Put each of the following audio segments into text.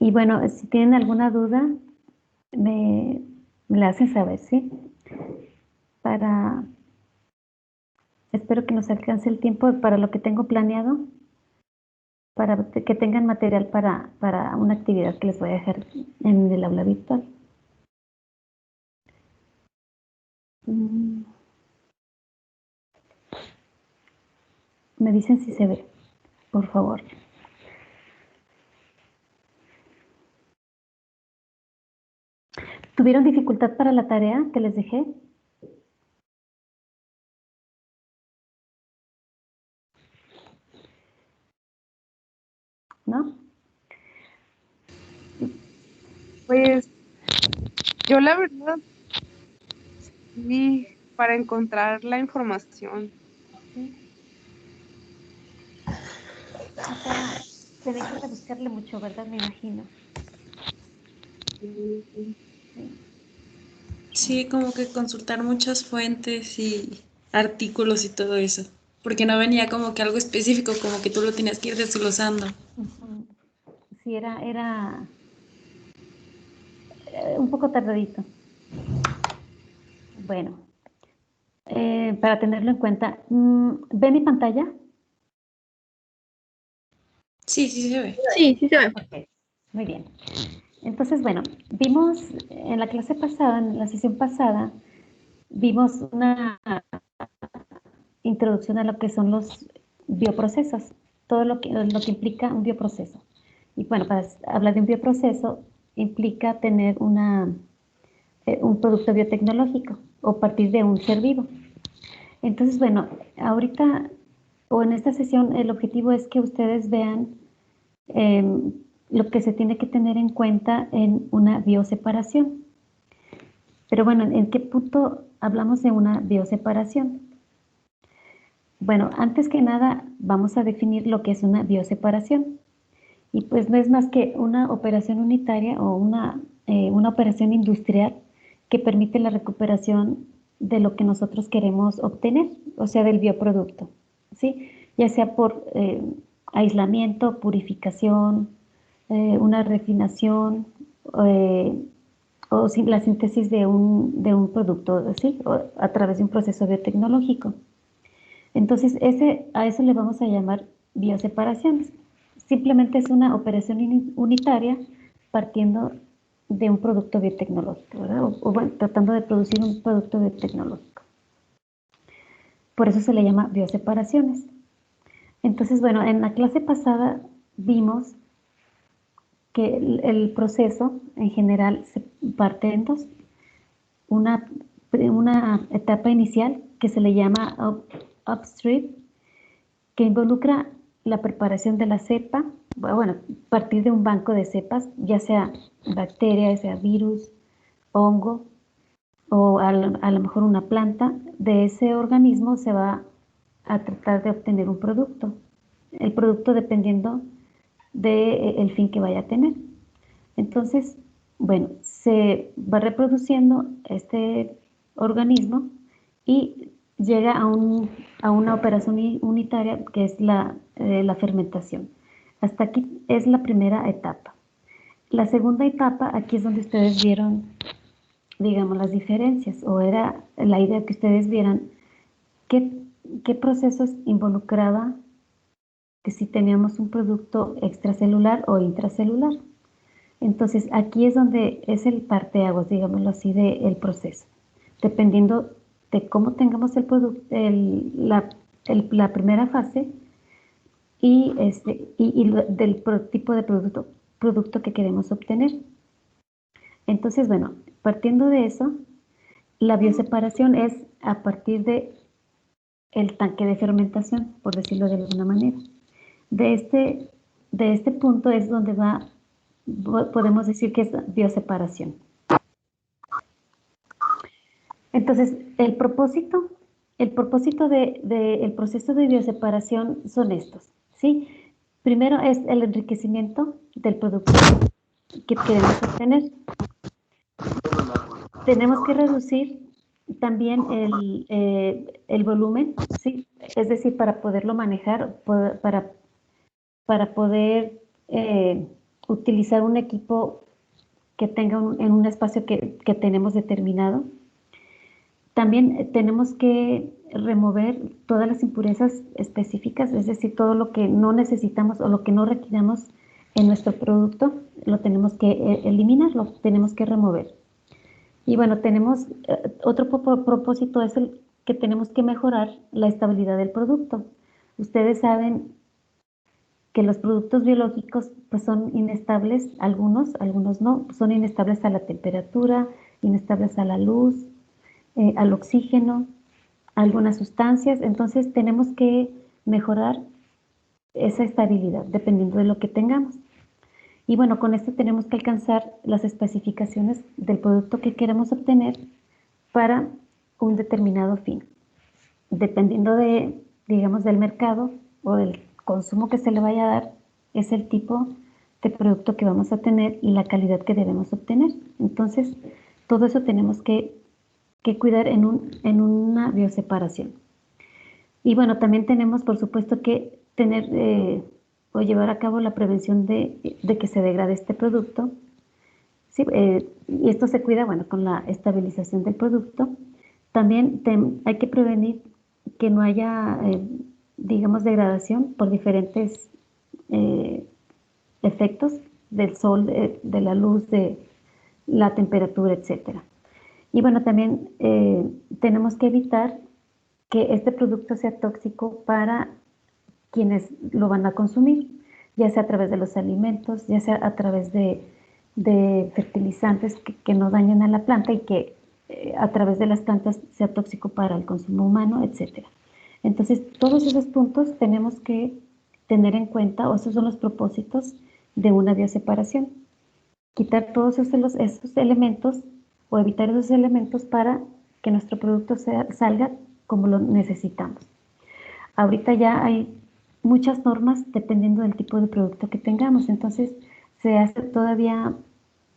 Y bueno, si tienen alguna duda, me, me la hacen saber, ¿sí? Para, espero que nos alcance el tiempo para lo que tengo planeado, para que tengan material para una actividad que les voy a dejar en el aula virtual. Mm, Me dicen si se ve, por favor. ¿Tuvieron dificultad para la tarea que les dejé? ¿No? Pues yo la verdad, sí, para encontrar la información. O sea, tenéis que rebuscarle mucho, ¿verdad? Me imagino. Sí. Sí. Sí, como que consultar muchas fuentes y artículos y todo eso. Porque no venía como que algo específico, como que tú lo tenías que ir desglosando. Ujú. Sí, era un poco tardadito. Bueno, para tenerlo en cuenta, ¿ve mi pantalla? Sí, sí se ve. Sí, sí se ve. Ok, muy bien. Entonces, bueno, vimos en la clase pasada, en la sesión pasada, vimos una introducción a lo que son los bioprocesos, todo lo que implica un bioproceso. Y bueno, para hablar de un bioproceso implica tener un producto biotecnológico o partir de un ser vivo. Entonces, bueno, ahorita o en esta sesión el objetivo es que ustedes vean eh, lo que se tiene que tener en cuenta en una bioseparación. Pero bueno, ¿en qué punto hablamos de una bioseparación? Bueno, antes que nada vamos a definir lo que es una bioseparación. Y pues no es más que una operación unitaria o una operación industrial que permite la recuperación de lo que nosotros queremos obtener, o sea, del bioproducto, ¿sí? Ya sea por aislamiento, purificación, una refinación eh, o la síntesis de un producto, ¿sí? O a través de un proceso biotecnológico. Entonces, a eso le vamos a llamar bioseparaciones. Simplemente es una operación unitaria partiendo de un producto biotecnológico, ¿verdad? O bueno, tratando de producir un producto biotecnológico. Por eso se le llama bioseparaciones. Entonces, bueno, en la clase pasada vimos que el proceso en general se parte en dos. Una etapa inicial que se le llama upstream, que involucra la preparación de la cepa, bueno, partir de un banco de cepas, ya sea bacteria, ya sea virus, hongo o a lo mejor una planta. De ese organismo se va a tratar de obtener un producto. El producto dependiendo del fin que vaya a tener. Entonces, bueno, se va reproduciendo este organismo y llega a una operación unitaria que es la fermentación. Hasta aquí es la primera etapa. La segunda etapa, aquí es donde ustedes vieron, digamos, las diferencias, o era la idea que ustedes vieran qué, qué procesos involucraba que si teníamos un producto extracelular o intracelular. Entonces, aquí es donde es el parteaguas, digámoslo así, del proceso. Dependiendo de cómo tengamos el producto, la primera fase y del tipo de producto que queremos obtener. Entonces, bueno, partiendo de eso, la bioseparación es a partir de el tanque de fermentación, por decirlo de alguna manera. De este, de este punto es donde podemos decir que es bioseparación. Entonces, el propósito del proceso de bioseparación son estos, ¿sí? Primero es el enriquecimiento del producto que queremos obtener. Tenemos que reducir también el volumen, ¿sí? Es decir, para poderlo manejar, para poder utilizar un equipo que tenga en un espacio que tenemos determinado. También tenemos que remover todas las impurezas específicas, es decir, todo lo que no necesitamos o lo que no requiramos en nuestro producto, lo tenemos que eliminar, lo tenemos que remover. Y bueno, tenemos otro propósito es el que tenemos que mejorar la estabilidad del producto. Ustedes saben que los productos biológicos pues son inestables, algunos no, son inestables a la temperatura, inestables a la luz, al oxígeno, a algunas sustancias. Entonces tenemos que mejorar esa estabilidad dependiendo de lo que tengamos. Y bueno, con esto tenemos que alcanzar las especificaciones del producto que queremos obtener para un determinado fin. Dependiendo de, digamos, del mercado o del consumo que se le vaya a dar, es el tipo de producto que vamos a tener y la calidad que debemos obtener. Entonces, todo eso tenemos que cuidar en una bioseparación. Y bueno, también tenemos, por supuesto, que tener o llevar a cabo la prevención de que se degrade este producto. Sí, y esto se cuida, bueno, con la estabilización del producto. También hay que prevenir que no haya, digamos, degradación por diferentes efectos del sol, de la luz, de la temperatura, etcétera. Y bueno, también tenemos que evitar que este producto sea tóxico para quienes lo van a consumir, ya sea a través de los alimentos, ya sea a través de fertilizantes que no dañen a la planta y que a través de las plantas sea tóxico para el consumo humano, etc. Entonces, todos esos puntos tenemos que tener en cuenta, o esos son los propósitos de una bioseparación. Quitar todos esos elementos o evitar esos elementos para que nuestro producto salga como lo necesitamos. Ahorita ya hay muchas normas dependiendo del tipo de producto que tengamos, entonces se hace todavía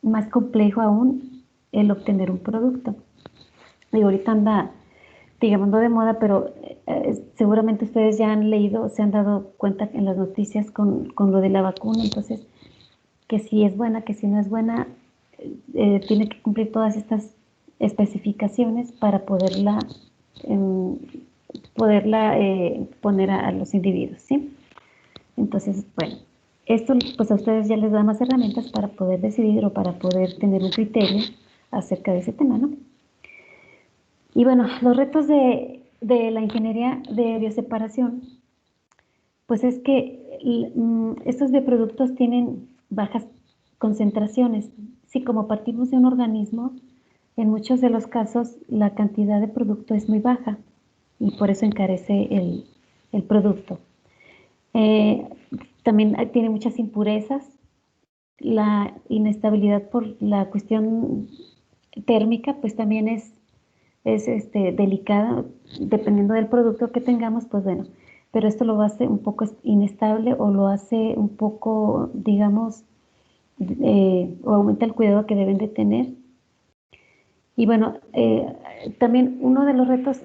más complejo aún el obtener un producto. Y ahorita anda, digamos, no de moda, pero seguramente ustedes ya han leído, se han dado cuenta en las noticias con lo de la vacuna, entonces que si es buena, que si no es buena, tiene que cumplir todas estas especificaciones para poderla poner a los individuos, ¿sí? Entonces, bueno, esto pues a ustedes ya les da más herramientas para poder decidir o para poder tener un criterio acerca de ese tema, ¿no? Y bueno, los retos de la ingeniería de bioseparación, pues es que estos bioproductos tienen bajas concentraciones. Sí, como partimos de un organismo, en muchos de los casos la cantidad de producto es muy baja y por eso encarece el producto. También tiene muchas impurezas, la inestabilidad por la cuestión térmica pues también es delicada, dependiendo del producto que tengamos, pues bueno, pero esto lo hace un poco inestable o lo hace un poco, digamos, o aumenta el cuidado que deben de tener. Y bueno, también uno de los retos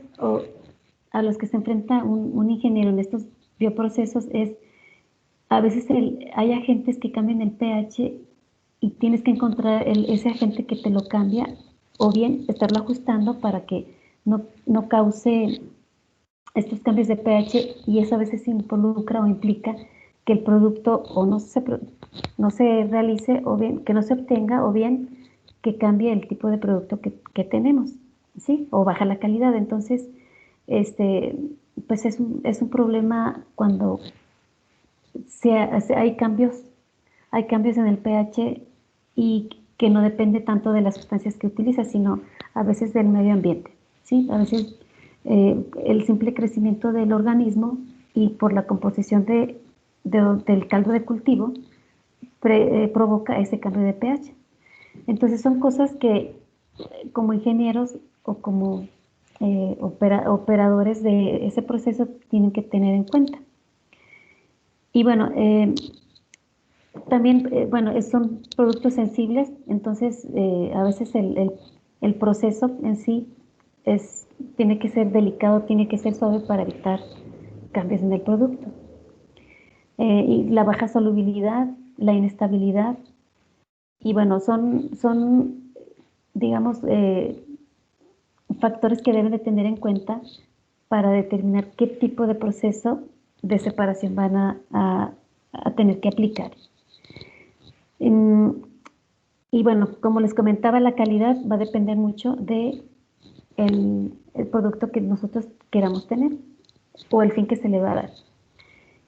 a los que se enfrenta un ingeniero en estos bioprocesos es, a veces hay agentes que cambian el pH y tienes que encontrar ese agente que te lo cambia, o bien estarlo ajustando para que no cause estos cambios de pH, y eso a veces involucra o implica que el producto o no se realice, o bien que no se obtenga, o bien que cambie el tipo de producto que tenemos, ¿sí? O baja la calidad. Entonces, pues es un problema cuando hay cambios en el pH y que no depende tanto de las sustancias que utiliza, sino a veces del medio ambiente, ¿sí? A veces el simple crecimiento del organismo y por la composición del caldo de cultivo provoca ese cambio de pH. Entonces son cosas que como ingenieros o como operadores de ese proceso tienen que tener en cuenta. Y bueno, también, bueno, son productos sensibles, entonces a veces el proceso en sí tiene que ser delicado, tiene que ser suave para evitar cambios en el producto. Y la baja solubilidad la inestabilidad. Y bueno, son digamos, factores que deben de tener en cuenta para determinar qué tipo de proceso de separación van a tener que aplicar. Y bueno, como les comentaba, la calidad va a depender mucho de el producto que nosotros queramos tener o el fin que se le va a dar.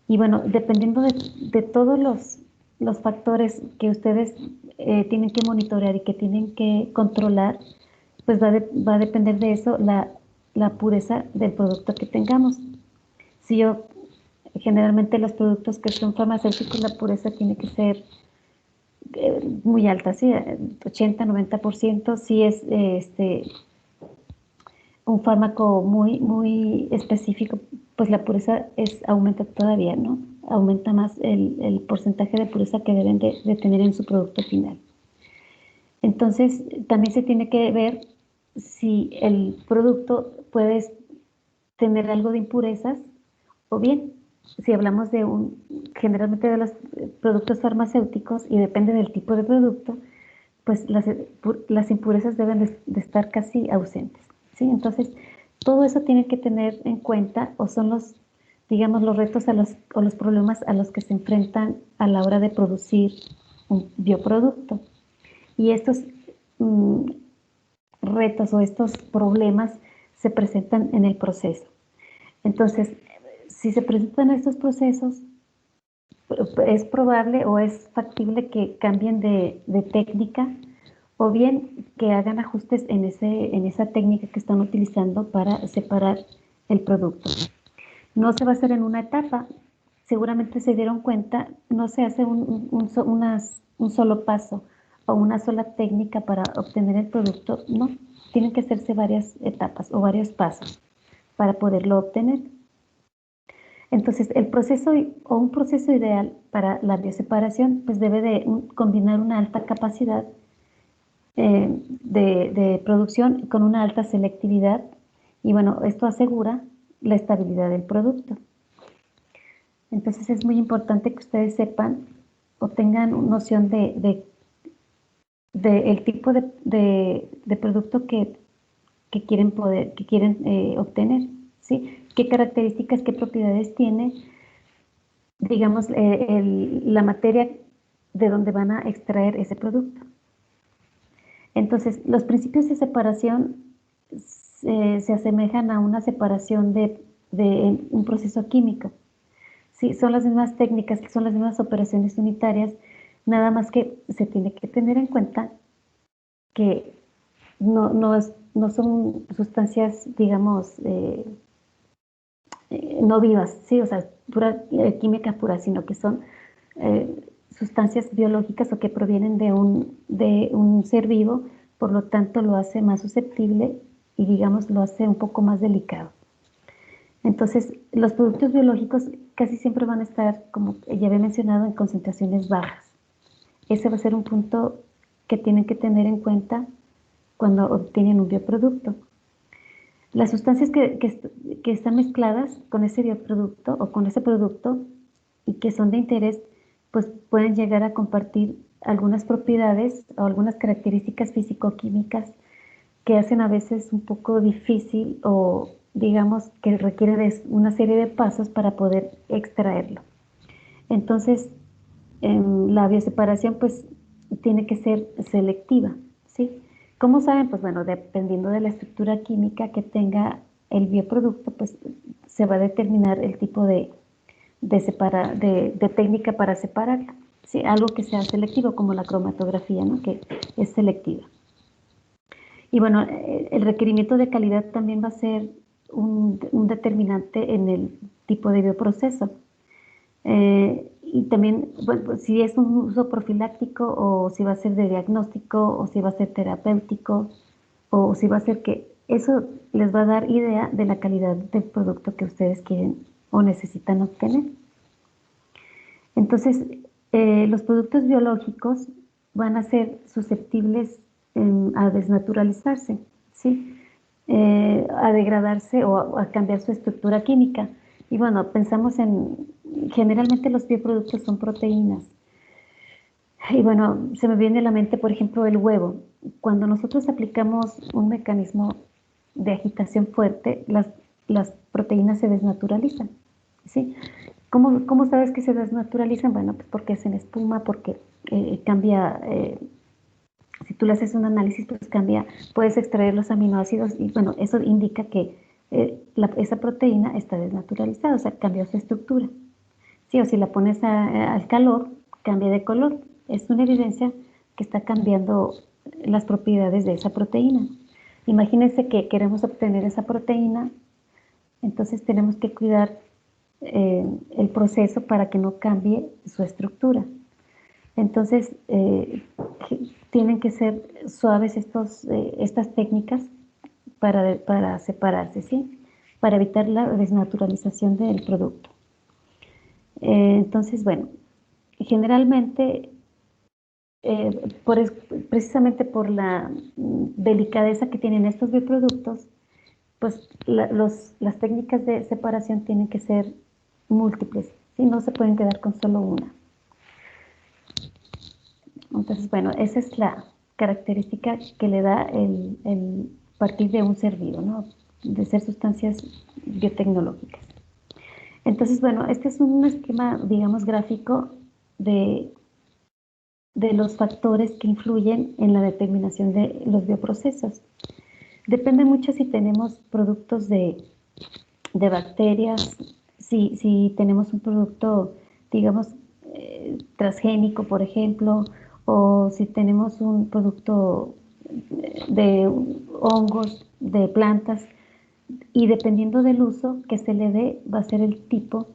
Y bueno, dependiendo de todos los factores que ustedes tienen que monitorear y que tienen que controlar, pues va a depender de eso la pureza del producto que tengamos. Si yo, generalmente los productos que son farmacéuticos, la pureza tiene que ser muy alta, ¿sí? 80-90%. Si es un fármaco muy específico, pues la pureza aumenta todavía, ¿no? Aumenta más el porcentaje de pureza que deben de tener en su producto final. Entonces, también se tiene que ver si el producto puede tener algo de impurezas o bien, si hablamos generalmente de los productos farmacéuticos y depende del tipo de producto, pues las impurezas deben de estar casi ausentes, ¿sí? Entonces, todo eso tiene que tener en cuenta o son digamos, los retos o los problemas a los que se enfrentan a la hora de producir un bioproducto. Y estos retos o estos problemas se presentan en el proceso. Entonces, si se presentan estos procesos, es probable o es factible que cambien de técnica o bien que hagan ajustes en esa técnica que están utilizando para separar el producto. No se va a hacer en una etapa, seguramente se dieron cuenta, no se hace un solo paso o una sola técnica para obtener el producto, no, tienen que hacerse varias etapas o varios pasos para poderlo obtener. Entonces, el proceso o un proceso ideal para la bioseparación pues debe de combinar una alta capacidad de producción con una alta selectividad y bueno, esto asegura la estabilidad del producto. Entonces es muy importante que ustedes sepan o tengan noción de el tipo de producto que quieren obtener, ¿sí? ¿Qué características, qué propiedades tiene, digamos, la materia de donde van a extraer ese producto? Entonces, los principios de separación se asemejan a una separación de un proceso químico. Sí, son las mismas técnicas, son las mismas operaciones unitarias, nada más que se tiene que tener en cuenta que no son sustancias, digamos, no vivas, ¿sí? O sea, pura química pura, sino que son sustancias biológicas o que provienen de un ser vivo, por lo tanto lo hace más susceptible y digamos lo hace un poco más delicado. Entonces, los productos biológicos casi siempre van a estar, como ya había mencionado, en concentraciones bajas. Ese va a ser un punto que tienen que tener en cuenta cuando obtienen un bioproducto. Las sustancias que están mezcladas con ese bioproducto o con ese producto y que son de interés, pues pueden llegar a compartir algunas propiedades o algunas características físico-químicas que hacen a veces un poco difícil o digamos que requiere de una serie de pasos para poder extraerlo. Entonces, la bioseparación pues tiene que ser selectiva, ¿sí? ¿Cómo saben? Pues bueno, dependiendo de la estructura química que tenga el bioproducto, pues se va a determinar el tipo de técnica para separarla, ¿sí? Algo que sea selectivo como la cromatografía, ¿no? Que es selectiva. Y bueno, el requerimiento de calidad también va a ser un determinante en el tipo de bioproceso. Y también, bueno, si es un uso profiláctico o si va a ser de diagnóstico o si va a ser terapéutico o si va a ser que eso les va a dar idea de la calidad del producto que ustedes quieren o necesitan obtener. Entonces, los productos biológicos van a ser susceptibles a desnaturalizarse, ¿sí? A degradarse o a cambiar su estructura química. Y bueno, pensamos generalmente los bioproductos son proteínas. Y bueno, se me viene a la mente, por ejemplo, el huevo. Cuando nosotros aplicamos un mecanismo de agitación fuerte, las proteínas se desnaturalizan, ¿sí? ¿Cómo sabes que se desnaturalizan? Bueno, pues porque hacen espuma, porque cambia, si tú le haces un análisis, pues cambia, puedes extraer los aminoácidos y bueno, eso indica que esa proteína está desnaturalizada, o sea, cambió su estructura. Sí, o si la pones al calor, cambia de color. Es una evidencia que está cambiando las propiedades de esa proteína. Imagínense que queremos obtener esa proteína, entonces tenemos que cuidar el proceso para que no cambie su estructura. Entonces, tienen que ser suaves estas técnicas para separarse, ¿sí? Para evitar la desnaturalización del producto. Entonces, bueno, generalmente, precisamente por la delicadeza que tienen estos bioproductos, pues las técnicas de separación tienen que ser múltiples, ¿sí? No se pueden quedar con solo una. Entonces, bueno, esa es la característica que le da el partir de un ser vivo, ¿no? De ser sustancias biotecnológicas. Entonces, bueno, este es un esquema, digamos, gráfico de, de los factores que influyen en la determinación de los bioprocesos. Depende mucho si tenemos productos de bacterias, si tenemos un producto, digamos, transgénico, por ejemplo, o si tenemos un producto de hongos, de plantas, y dependiendo del uso que se le dé, va a ser el tipo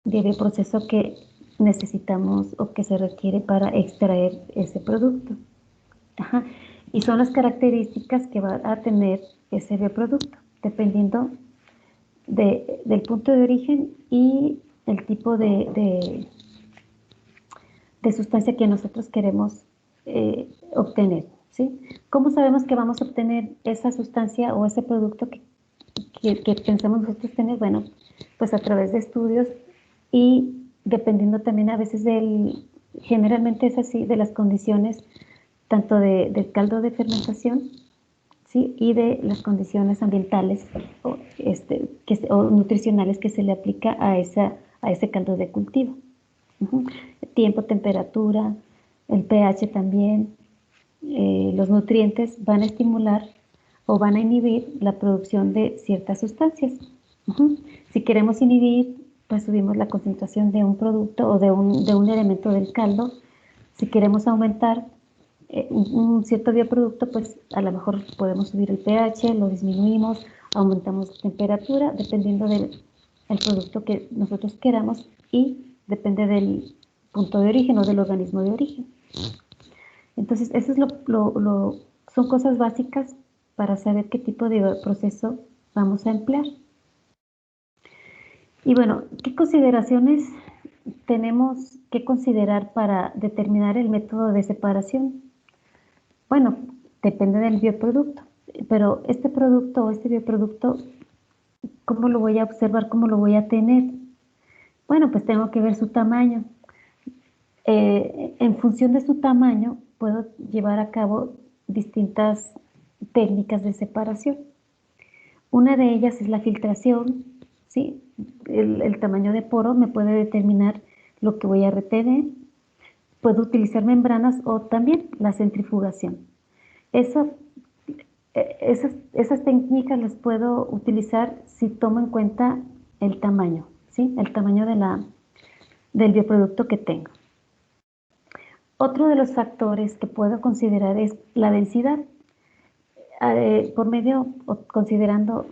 de bioproceso que necesitamos o que se requiere para extraer ese producto. Ajá. Y son las características que va a tener ese bioproducto, dependiendo del punto de origen y el tipo de sustancia que nosotros queremos obtener, ¿sí? ¿Cómo sabemos que vamos a obtener esa sustancia o ese producto que pensamos nosotros tener? Bueno, pues a través de estudios y dependiendo también a veces generalmente es así, de las condiciones tanto del caldo de fermentación, ¿sí? Y de las condiciones ambientales o nutricionales que se le aplica a ese caldo de cultivo. Uh-huh. Tiempo, temperatura, el pH también, los nutrientes van a estimular o van a inhibir la producción de ciertas sustancias. Uh-huh. Si queremos inhibir, pues subimos la concentración de un producto o de un elemento del caldo. Si queremos aumentar un cierto bioproducto, pues a lo mejor podemos subir el pH, lo disminuimos, aumentamos temperatura, dependiendo del producto que nosotros queramos y depende del punto de origen o del organismo de origen. Entonces, eso es son cosas básicas para saber qué tipo de proceso vamos a emplear. Y bueno, ¿qué consideraciones tenemos que considerar para determinar el método de separación? Bueno, depende del bioproducto, pero este producto o este bioproducto, ¿cómo lo voy a observar? ¿Cómo lo voy a tener? Bueno, pues tengo que ver su tamaño. En función de su tamaño, puedo llevar a cabo distintas técnicas de separación. Una de ellas es la filtración, ¿sí? El tamaño de poro me puede determinar lo que voy a retener. Puedo utilizar membranas o también la centrifugación. Esas técnicas las puedo utilizar si tomo en cuenta el tamaño, ¿sí? El tamaño del bioproducto que tengo. Otro de los factores que puedo considerar es la densidad. Considerando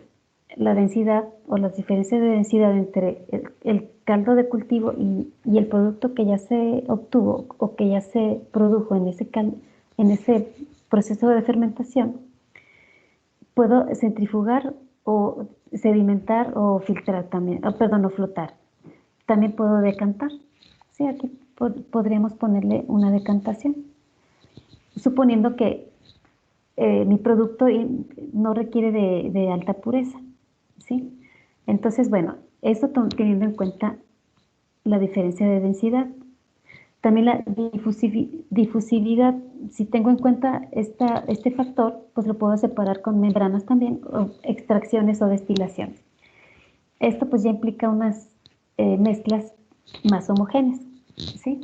la densidad o las diferencias de densidad entre el caldo de cultivo y el producto que ya se obtuvo o que ya se produjo en ese proceso de fermentación, puedo centrifugar o sedimentar o filtrar también, o flotar. También puedo decantar. Sí, aquí podríamos ponerle una decantación, suponiendo que mi producto no requiere de alta pureza, ¿sí? Entonces, bueno, esto teniendo en cuenta la diferencia de densidad. También la difusividad, si tengo en cuenta este factor, pues lo puedo separar con membranas también, o extracciones o destilaciones. Esto pues ya implica unas mezclas más homogéneas, ¿sí?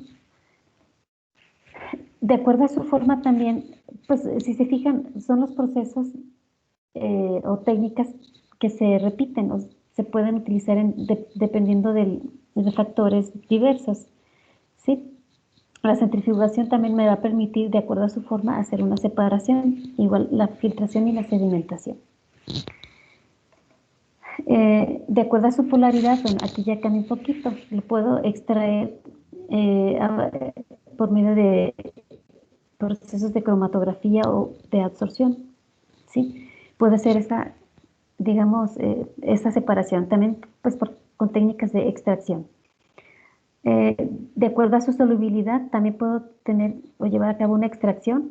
De acuerdo a su forma también, pues si se fijan, son los procesos o técnicas que se repiten o se pueden utilizar dependiendo de factores diversos, ¿sí? La centrifugación también me va a permitir, de acuerdo a su forma, hacer una separación, igual la filtración y la sedimentación. De acuerdo a su polaridad, bueno, aquí ya cambia un poquito, lo puedo extraer por medio de procesos de cromatografía o de absorción, ¿sí? Puede ser esa, digamos, esa separación, también pues con técnicas de extracción. De acuerdo a su solubilidad, también puedo tener o llevar a cabo una extracción,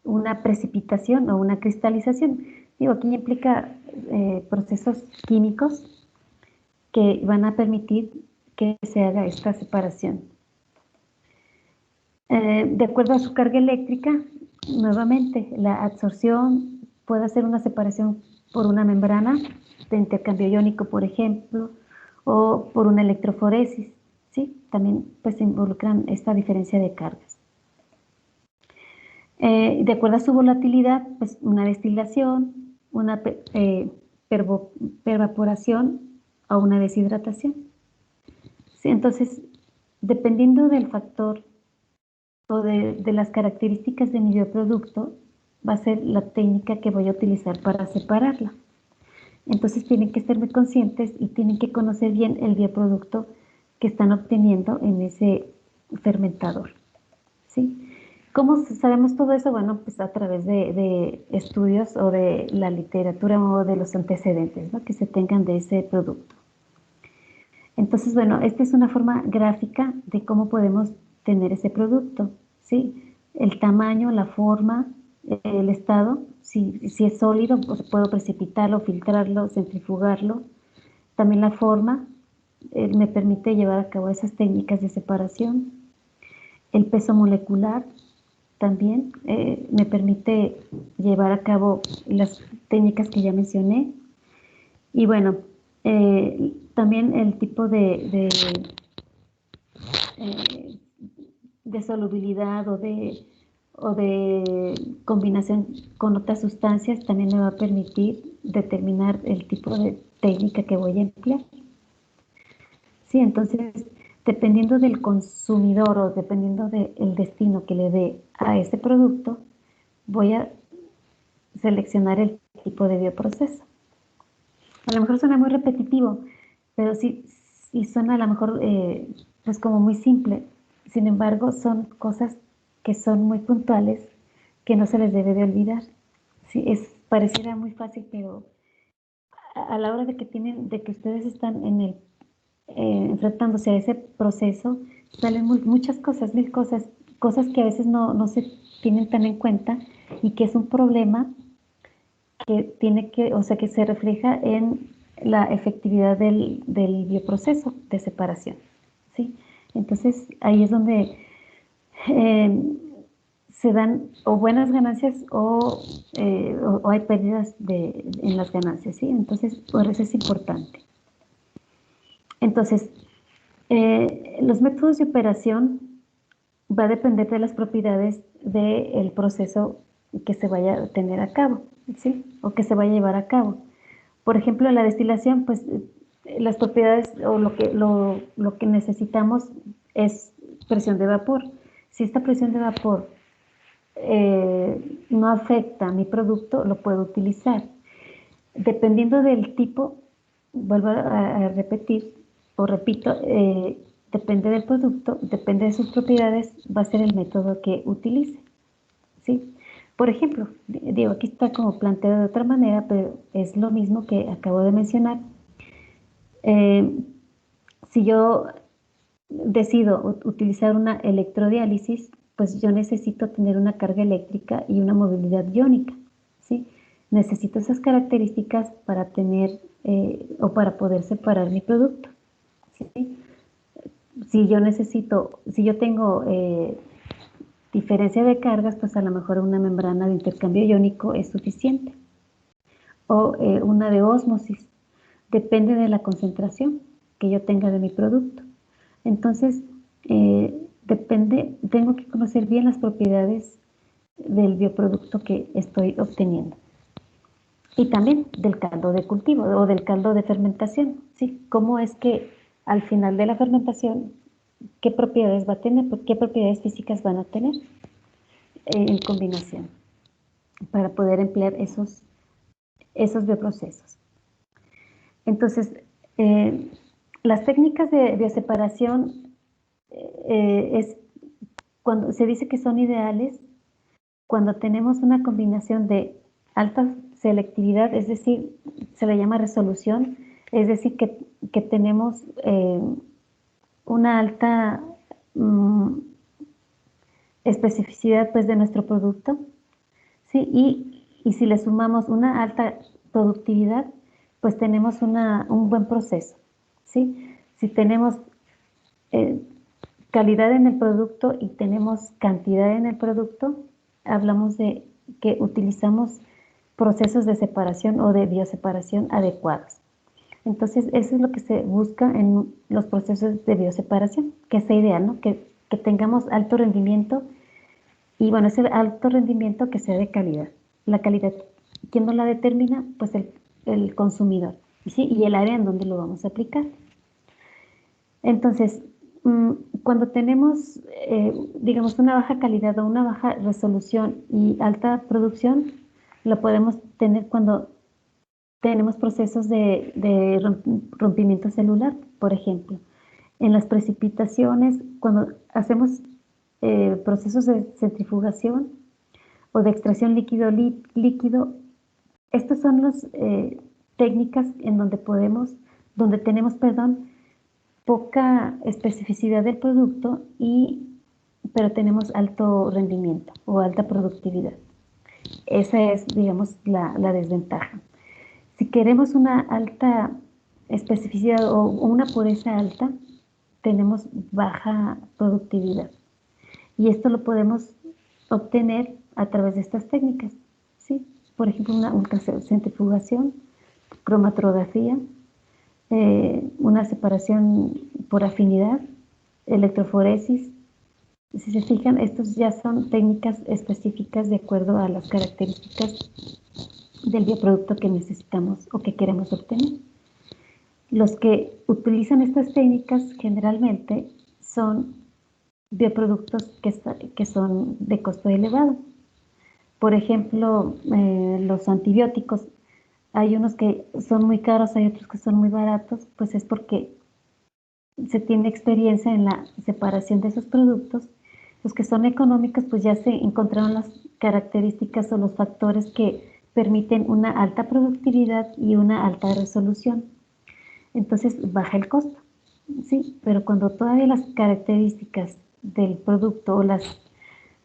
una precipitación o una cristalización. Digo, aquí implica procesos químicos que van a permitir que se haga esta separación. De acuerdo a su carga eléctrica, nuevamente, la absorción puede hacer una separación por una membrana de intercambio iónico, por ejemplo, o por una electroforesis, ¿sí? También pues se involucran esta diferencia de cargas. De acuerdo a su volatilidad, pues una destilación, una pervaporación o una deshidratación. ¿Sí? Entonces, dependiendo del factor o de las características de mi bioproducto, va a ser la técnica que voy a utilizar para separarla. Entonces tienen que ser muy conscientes y tienen que conocer bien el bioproducto que están obteniendo en ese fermentador, ¿sí? ¿Cómo sabemos todo eso? Bueno, pues a través de estudios o de la literatura o de los antecedentes, ¿no?, que se tengan de ese producto. Entonces, bueno, esta es una forma gráfica de cómo podemos tener ese producto, ¿sí? El tamaño, la forma, el estado, si es sólido, pues puedo precipitarlo, filtrarlo, centrifugarlo. También la forma me permite llevar a cabo esas técnicas de separación. El peso molecular también me permite llevar a cabo las técnicas que ya mencioné. Y bueno, también el tipo de solubilidad o de combinación con otras sustancias también me va a permitir determinar el tipo de técnica que voy a emplear. Sí, entonces, dependiendo del consumidor o dependiendo del destino que le dé a ese producto, voy a seleccionar el tipo de bioproceso. A lo mejor suena muy repetitivo, pero sí suena a lo mejor pues como muy simple. Sin embargo, son cosas que son muy puntuales que no se les debe de olvidar. Sí, pareciera muy fácil, pero a la hora de que ustedes están enfrentándose a ese proceso, salen muchas cosas, mil cosas, cosas que a veces no se tienen tan en cuenta y que es un problema que se refleja en la efectividad del bioproceso de separación, ¿sí? Entonces, ahí es donde se dan o buenas ganancias o hay pérdidas en las ganancias, ¿sí? Entonces, por eso es importante. Entonces, los métodos de operación va a depender de las propiedades del proceso que se vaya a tener a cabo, ¿sí? O que se vaya a llevar a cabo. Por ejemplo, la destilación, pues las propiedades o lo que necesitamos es presión de vapor. Si esta presión de vapor no afecta a mi producto, lo puedo utilizar. Dependiendo del tipo, vuelvo a repetir, o repito, depende del producto, depende de sus propiedades, va a ser el método que utilice, ¿sí? Por ejemplo, digo, aquí está como planteado de otra manera, pero es lo mismo que acabo de mencionar. Si yo decido utilizar una electrodiálisis, pues yo necesito tener una carga eléctrica y una movilidad iónica, ¿sí? Necesito esas características para tener o para poder separar mi producto, ¿sí? si yo tengo diferencia de cargas, pues a lo mejor una membrana de intercambio iónico es suficiente. O una de ósmosis. Depende de la concentración que yo tenga de mi producto. Entonces, tengo que conocer bien las propiedades del bioproducto que estoy obteniendo. Y también del caldo de cultivo o del caldo de fermentación, ¿sí? Cómo es que al final de la fermentación, qué propiedades va a tener, qué propiedades físicas van a tener en combinación para poder emplear esos bioprocesos. Entonces, las técnicas de bioseparación es cuando se dice que son ideales cuando tenemos una combinación de alta selectividad, es decir, se le llama resolución, es decir, que tenemos una alta especificidad pues, de nuestro producto, ¿sí? Y si le sumamos una alta productividad, pues tenemos un buen proceso, ¿sí? Si tenemos calidad en el producto y tenemos cantidad en el producto, hablamos de que utilizamos procesos de separación o de bioseparación adecuados. Entonces, eso es lo que se busca en los procesos de bioseparación, que sea ideal, ¿no? Que tengamos alto rendimiento y, bueno, ese alto rendimiento que sea de calidad. La calidad, ¿quién nos la determina? Pues el consumidor, ¿sí? Y el área en donde lo vamos a aplicar. Entonces, cuando tenemos, digamos, una baja calidad o una baja resolución y alta producción, lo podemos tener cuando tenemos procesos de rompimiento celular, por ejemplo. En las precipitaciones, cuando hacemos procesos de centrifugación o de extracción líquido, estas son las técnicas en donde tenemos, poca especificidad del producto, pero tenemos alto rendimiento o alta productividad. Esa es, digamos, la desventaja. Si queremos una alta especificidad o una pureza alta, tenemos baja productividad. Y esto lo podemos obtener a través de estas técnicas, ¿sí? Por ejemplo, una ultracentrifugación, cromatografía, una separación por afinidad, electroforesis. Si se fijan, estos ya son técnicas específicas de acuerdo a las características del bioproducto que necesitamos o que queremos obtener. Los que utilizan estas técnicas generalmente son bioproductos que son de costo elevado. Por ejemplo, los antibióticos, hay unos que son muy caros, hay otros que son muy baratos, pues es porque se tiene experiencia en la separación de esos productos. Los que son económicos, pues ya se encontraron las características o los factores que permiten una alta productividad y una alta resolución. Entonces baja el costo, ¿sí? Pero cuando todavía las características del producto o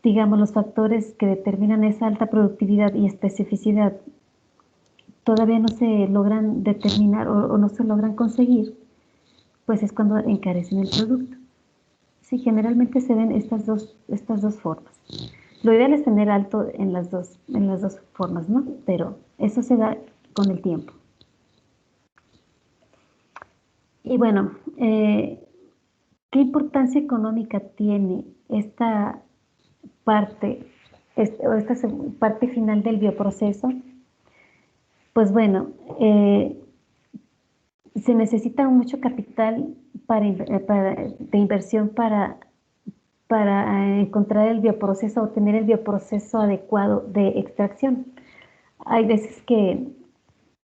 digamos, los factores que determinan esa alta productividad y especificidad todavía no se logran determinar o no se logran conseguir, pues es cuando encarecen el producto. Sí, generalmente se ven estas dos formas. Lo ideal es tener alto en las dos formas, ¿no? Pero eso se da con el tiempo. Y bueno, ¿qué importancia económica tiene esta parte, esta parte final del bioproceso? Pues bueno, se necesita mucho capital de inversión para encontrar el bioproceso o tener el bioproceso adecuado de extracción. Hay veces que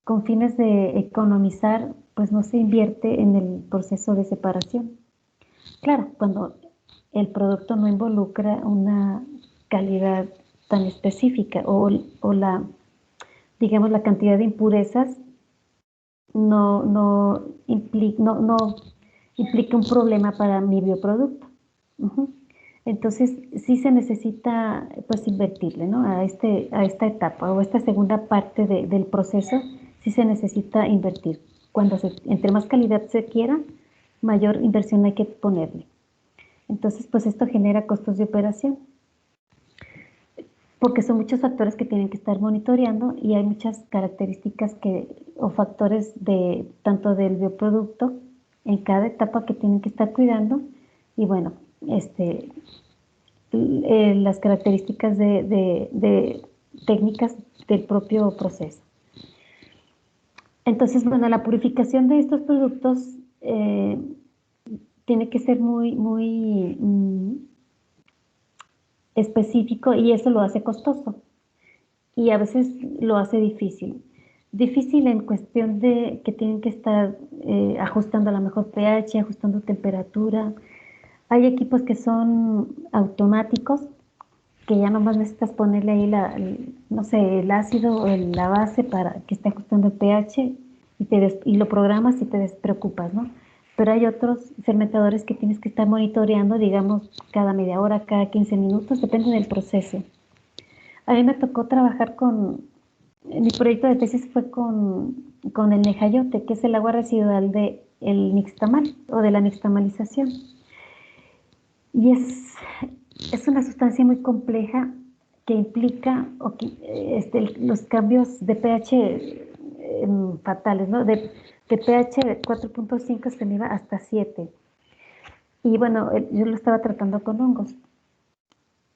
con fines de economizar, pues no se invierte en el proceso de separación. Claro, cuando el producto no involucra una calidad tan específica o digamos, la cantidad de impurezas no implica un problema para mi bioproducto. Entonces, sí se necesita pues invertirle, ¿no? A esta etapa o esta segunda parte del proceso, sí se necesita invertir. Entre más calidad se quiera, mayor inversión hay que ponerle. Entonces, pues esto genera costos de operación, porque son muchos factores que tienen que estar monitoreando y hay muchas características o factores tanto del bioproducto en cada etapa que tienen que estar cuidando y bueno, las características de técnicas del propio proceso. Entonces, bueno, la purificación de estos productos tiene que ser muy específico y eso lo hace costoso y a veces lo hace difícil. Difícil en cuestión de que tienen que estar ajustando a lo mejor pH, ajustando temperatura. Hay equipos que son automáticos, que ya nomás necesitas ponerle ahí no sé, el ácido o la base para que esté ajustando el pH y lo programas y te despreocupas, ¿no? Pero hay otros fermentadores que tienes que estar monitoreando, digamos, cada media hora, cada 15 minutos, depende del proceso. A mí me tocó trabajar mi proyecto de tesis fue con el nejayote, que es el agua residual del nixtamal o de la nixtamalización. Y es una sustancia muy compleja que implica los cambios de pH fatales, ¿no? De pH de 4.5 se me iba hasta 7. Y bueno, yo lo estaba tratando con hongos.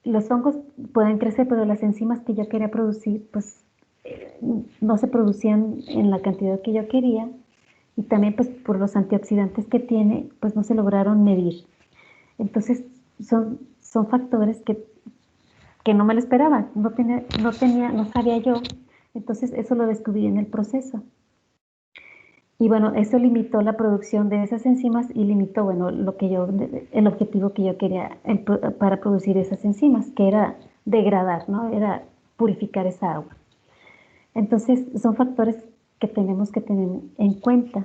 Los hongos pueden crecer, pero las enzimas que yo quería producir, pues no se producían en la cantidad que yo quería. Y también, pues por los antioxidantes que tiene, pues no se lograron medir. Entonces, son factores que no me lo esperaba, no sabía yo. Entonces, eso lo descubrí en el proceso. Y bueno, eso limitó la producción de esas enzimas y limitó, bueno, el objetivo que yo quería para producir esas enzimas, que era degradar, ¿no? Era purificar esa agua. Entonces, son factores que tenemos que tener en cuenta,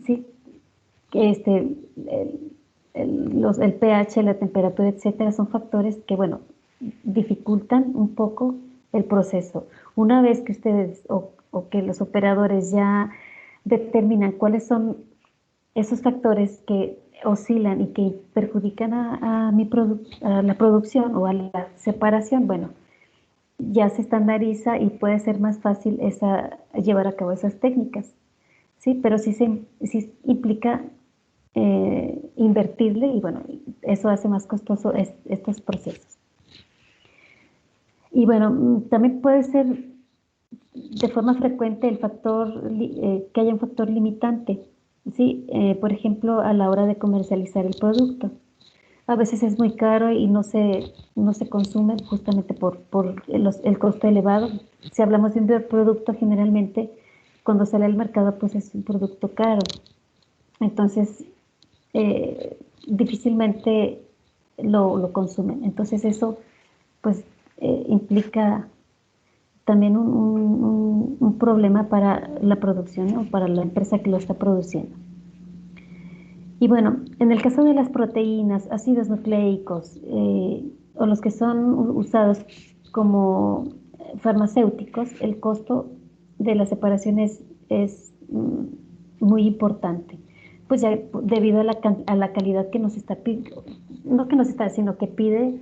¿sí? Que el pH, la temperatura, etcétera, son factores que, bueno, dificultan un poco el proceso. Una vez que ustedes o que los operadores ya determinan cuáles son esos factores que oscilan y que perjudican a la producción o a la separación, bueno, ya se estandariza y puede ser más fácil llevar a cabo esas técnicas, ¿sí? Pero sí implica invertirle y bueno, eso hace más costoso estos procesos. Y bueno, también puede ser de forma frecuente que haya un factor limitante, ¿sí? Por ejemplo, a la hora de comercializar el producto. A veces es muy caro y no se consume justamente por el costo elevado. Si hablamos de un bioproducto, generalmente cuando sale al mercado pues es un producto caro. Entonces, difícilmente lo consumen. Entonces eso pues implica también un problema para la producción, ¿no? Para la empresa que lo está produciendo. Y bueno, en el caso de las proteínas, ácidos nucleicos o los que son usados como farmacéuticos, el costo de la separación es muy importante. Pues ya debido a la calidad que nos está pidiendo, no que nos está, sino que pide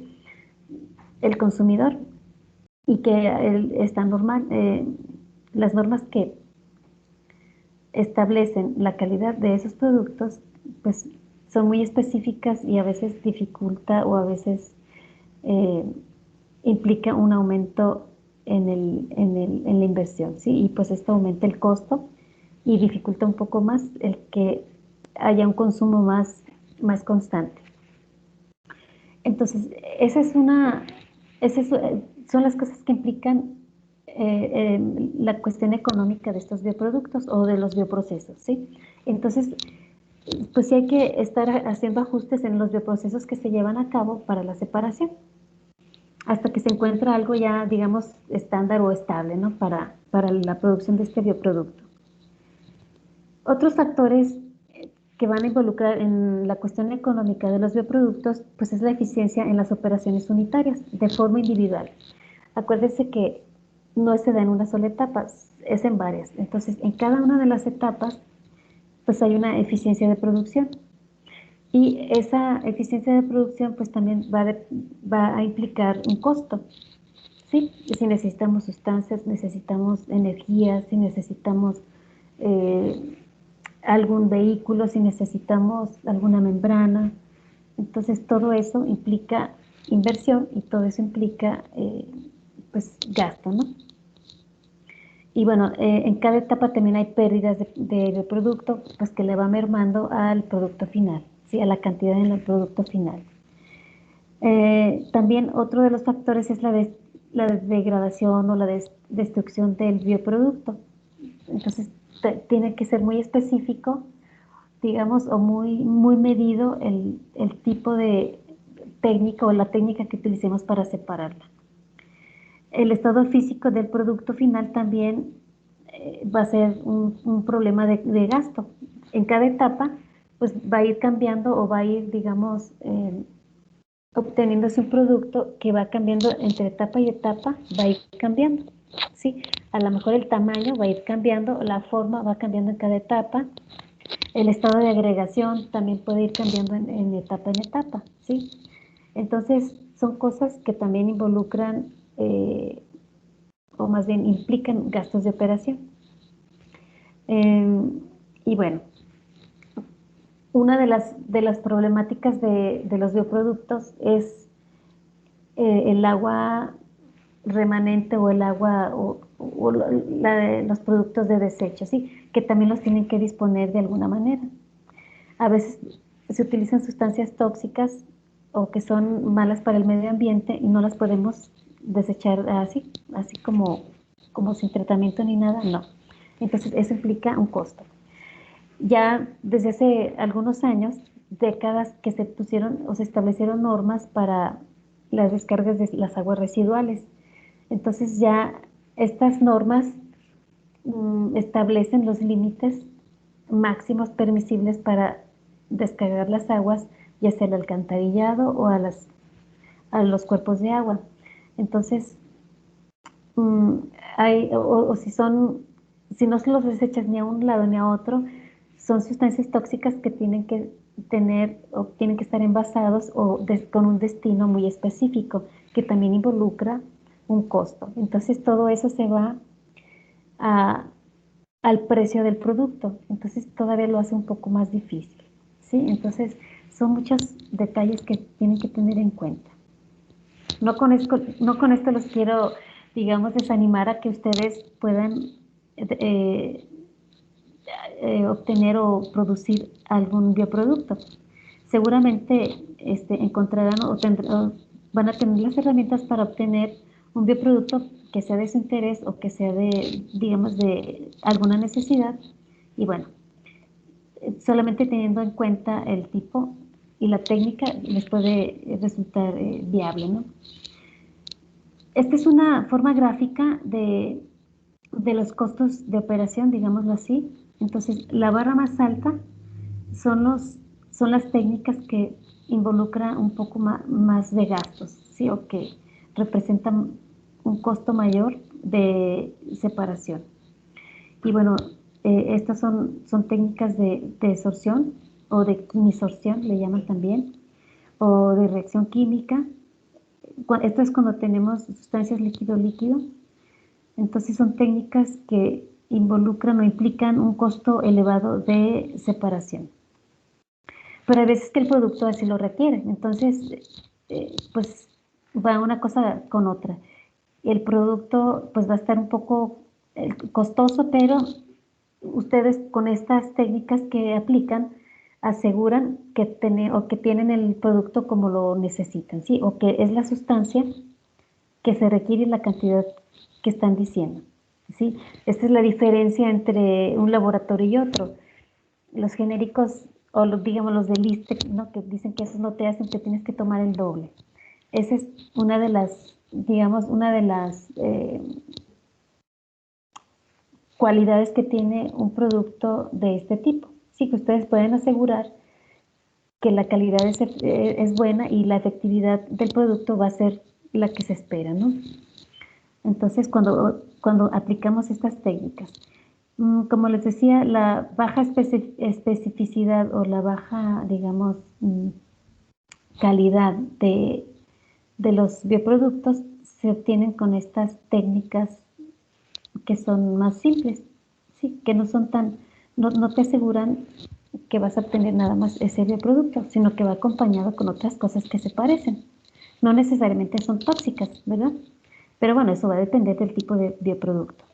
el consumidor y que está normal, las normas que establecen la calidad de esos productos, pues son muy específicas y a veces dificulta o a veces implica un aumento en la inversión, ¿sí? Y pues esto aumenta el costo y dificulta un poco más el que haya un consumo más constante. Entonces, son las cosas que implican la cuestión económica de estos bioproductos o de los bioprocesos, ¿sí? Entonces, pues sí hay que estar haciendo ajustes en los bioprocesos que se llevan a cabo para la separación, hasta que se encuentra algo ya, digamos, estándar o estable, ¿no? Para la producción de este bioproducto. Otros factores que van a involucrar en la cuestión económica de los bioproductos, pues es la eficiencia en las operaciones unitarias, de forma individual. Acuérdense que no se da en una sola etapa, es en varias. Entonces, en cada una de las etapas, pues hay una eficiencia de producción. Y esa eficiencia de producción pues también va a implicar un costo, ¿sí? Si necesitamos sustancias, necesitamos energía, si necesitamos algún vehículo, si necesitamos alguna membrana. Entonces todo eso implica inversión y todo eso implica pues gasto, ¿no? Y bueno, en cada etapa también hay pérdidas de producto, pues que le va mermando al producto final, ¿sí? A la cantidad en el producto final. También otro de los factores es la degradación o la destrucción del bioproducto. Entonces, tiene que ser muy específico, digamos, o muy medido el tipo de técnica o la técnica que utilicemos para separarla. El estado físico del producto final también va a ser un problema de gasto. En cada etapa, pues va a ir cambiando o va a ir, digamos, obteniéndose un producto que va cambiando entre etapa y etapa, va a ir cambiando, ¿sí? A lo mejor el tamaño va a ir cambiando, la forma va cambiando en cada etapa, el estado de agregación también puede ir cambiando en etapa, ¿sí? Entonces, son cosas que también involucran, o más bien implican gastos de operación. Y bueno, una de las problemáticas de los bioproductos es el agua remanente o el agua o los productos de desecho, ¿sí? Que también los tienen que disponer de alguna manera. A veces se utilizan sustancias tóxicas o que son malas para el medio ambiente y no las podemos desechar así como sin tratamiento ni nada, no. Entonces eso implica un costo. Ya desde hace algunos años, décadas que se pusieron o se establecieron normas para las descargas de las aguas residuales. Entonces ya estas normas establecen los límites máximos permisibles para descargar las aguas, ya sea al alcantarillado o a los cuerpos de agua. Entonces, mm, o si no se los desechas ni a un lado ni a otro, son sustancias tóxicas que tienen que tener o tienen que estar envasados con un destino muy específico, que también involucra un costo. Entonces todo eso se va a, al precio del producto, entonces todavía lo hace un poco más difícil, ¿sí? Entonces son muchos detalles que tienen que tener en cuenta. No con esto los quiero, digamos, desanimar a que ustedes puedan eh, obtener o producir algún bioproducto. Seguramente encontrarán o van a tener las herramientas para obtener un bioproducto que sea de su interés o que sea digamos, de alguna necesidad. Y bueno, solamente teniendo en cuenta el tipo y la técnica les puede resultar viable, ¿no? Esta es una forma gráfica de los costos de operación, digámoslo así. Entonces, la barra más alta son las técnicas que involucran un poco más de gastos, ¿sí? O que representan un costo mayor de separación. Y bueno, estas son técnicas de desorción o de quimisorción, le llaman también, o de reacción química. Esto es cuando tenemos sustancias líquido-líquido. Entonces son técnicas que involucran o implican un costo elevado de separación. Pero hay veces que el producto así lo requiere. Entonces, pues va una cosa con otra. El producto pues va a estar un poco costoso, pero ustedes con estas técnicas que aplican aseguran que tienen el producto como lo necesitan, ¿sí? O que es la sustancia que se requiere y la cantidad que están diciendo, ¿sí? Esta es la diferencia entre un laboratorio y otro. Los genéricos o digamos los del ISSSTE, ¿no? Que dicen que esos no te hacen, que tienes que tomar el doble. Esa es una de las, digamos, cualidades que tiene un producto de este tipo. Sí, que ustedes pueden asegurar que la calidad es buena y la efectividad del producto va a ser la que se espera, ¿no? Entonces, cuando aplicamos estas técnicas Como les decía, la baja especificidad o la baja, digamos, calidad de los bioproductos se obtienen con estas técnicas que son más simples, ¿sí? Que no son tan, no te aseguran que vas a obtener nada más ese bioproducto, sino que va acompañado con otras cosas que se parecen. No necesariamente son tóxicas, ¿verdad? Pero bueno, eso va a depender del tipo de bioproducto.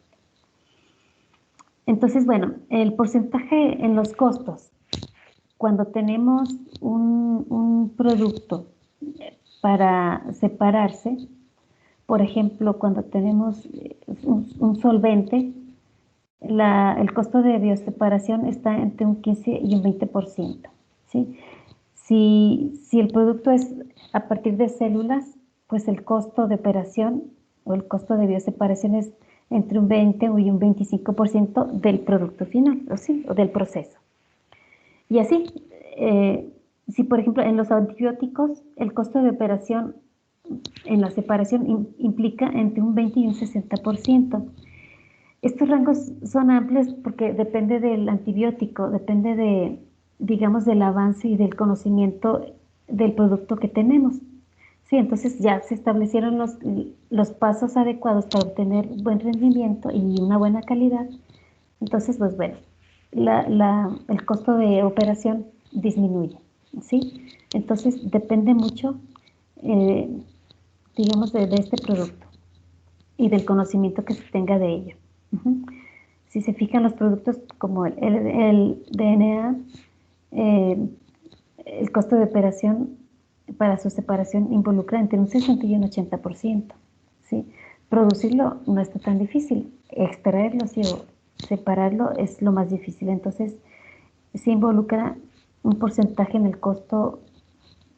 Entonces, bueno, el porcentaje en los costos. Cuando tenemos un producto para separarse, por ejemplo, cuando tenemos un solvente, el costo de bioseparación está entre un 15 y un 20%. ¿Sí? Si el producto es a partir de células, pues el costo de operación o el costo de bioseparación es entre un 20 y un 25% del producto final, o del proceso. Y así, si por ejemplo en los antibióticos el costo de operación en la separación implica entre un 20 y un 60%. Estos rangos son amplios porque depende del antibiótico, depende de, digamos, del avance y del conocimiento del producto que tenemos. Sí, entonces ya se establecieron los pasos adecuados para obtener buen rendimiento y una buena calidad. Entonces, pues bueno, el costo de operación disminuye, ¿sí? Entonces, depende mucho, eh, digamos, de este producto y del conocimiento que se tenga de ello. Si se fijan los productos como el DNA, eh, el costo de operación para su separación involucra entre un 60 y un 80%. ¿Sí? Producirlo no está tan difícil, extraerlo sí, o separarlo es lo más difícil. Entonces, se involucra un porcentaje en el costo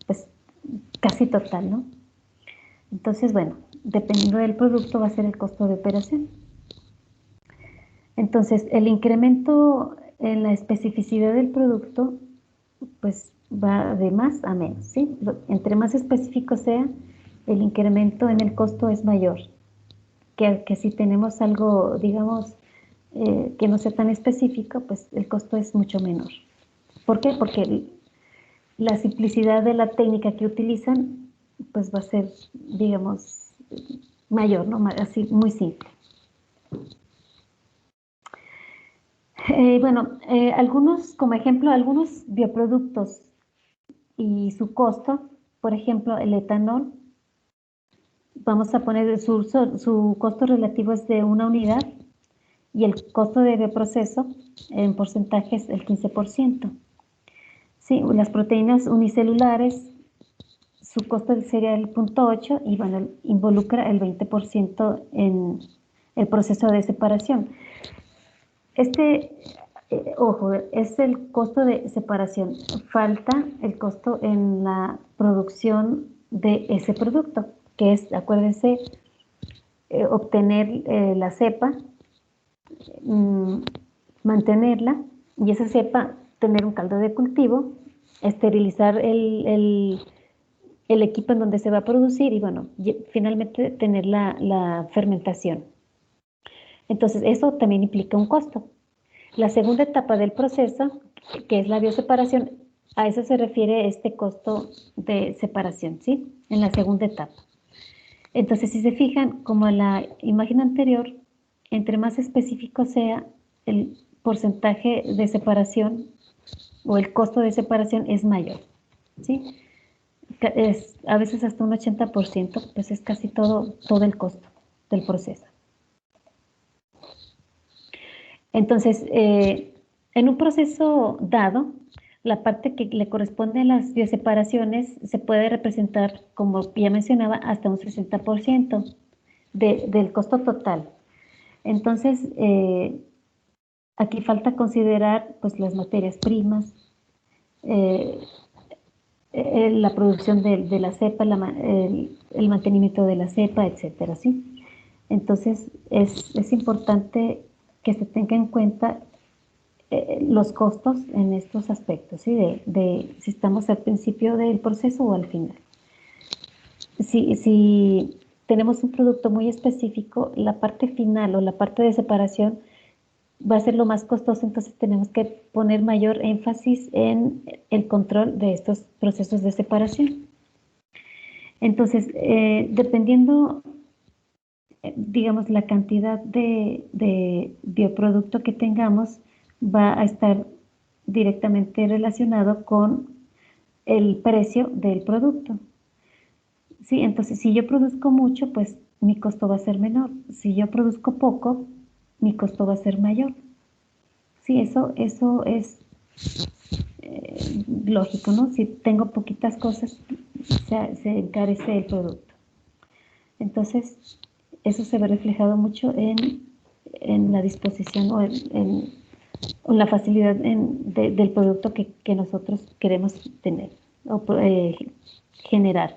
pues, casi total, ¿no? Entonces, bueno, dependiendo del producto va a ser el costo de operación. Entonces, el incremento en la especificidad del producto, pues va de más a menos, ¿sí? Entre más específico sea, el incremento en el costo es mayor. Que si tenemos algo, digamos, que no sea tan específico, pues el costo es mucho menor. ¿Por qué? Porque la simplicidad de la técnica que utilizan, pues va a ser, digamos, mayor, ¿no? Así, muy simple. Bueno, como ejemplo, algunos bioproductos y su costo, por ejemplo, el etanol, vamos a poner su costo relativo es de una unidad y el costo de bioproceso en porcentaje es el 15%. Sí, las proteínas unicelulares, su costo sería el 0.8 y bueno, involucra el 20% en el proceso de separación. Ojo, es el costo de separación. Falta el costo en la producción de ese producto, que es, acuérdense, obtener la cepa, mantenerla y esa cepa tener un caldo de cultivo, esterilizar el equipo en donde se va a producir y bueno, finalmente tener la fermentación. Entonces, eso también implica un costo. La segunda etapa del proceso, que es la bioseparación, a eso se refiere este costo de separación, ¿sí? En la segunda etapa. Entonces, si se fijan, como en la imagen anterior, entre más específico sea el porcentaje de separación o el costo de separación es mayor, ¿sí? A veces hasta un 80%, pues es casi todo el costo del proceso. Entonces, en un proceso dado, la parte que le corresponde a las bioseparaciones se puede representar, como ya mencionaba, hasta un 60% del costo total. Entonces, aquí falta considerar pues, las materias primas, la producción de la cepa, el mantenimiento de la cepa, etcétera, ¿sí? Entonces, es importante que se tenga en cuenta los costos en estos aspectos, ¿sí? de si estamos al principio del proceso o al final. Si tenemos un producto muy específico, la parte final o la parte de separación va a ser lo más costoso, entonces tenemos que poner mayor énfasis en el control de estos procesos de separación. Entonces, dependiendo, digamos, la cantidad de bioproducto que tengamos, va a estar directamente relacionado con el precio del producto. Sí, entonces si yo produzco mucho, pues mi costo va a ser menor. Si yo produzco poco, mi costo va a ser mayor. Sí, eso es lógico, ¿no? Si tengo poquitas cosas, se encarece el producto. Entonces, eso se ve reflejado mucho en la disposición o en la facilidad del producto que nosotros queremos tener o generar.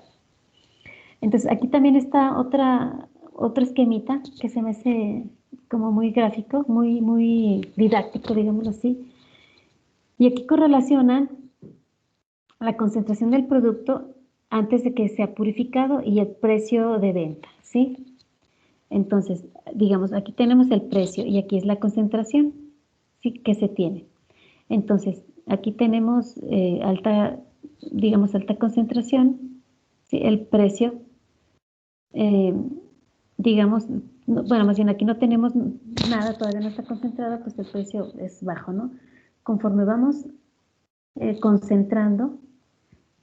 Entonces, aquí también está otro esquemita que se me hace como muy gráfico, muy didáctico, digámoslo así. Y aquí correlacionan la concentración del producto antes de que sea purificado y el precio de venta, ¿sí? Entonces, digamos, aquí tenemos el precio y aquí es la concentración, ¿sí? Que se tiene. Entonces, aquí tenemos alta concentración, ¿sí? El precio, digamos, bueno, más bien aquí no tenemos nada, todavía no está concentrado, pues el precio es bajo, ¿no? Conforme vamos concentrando,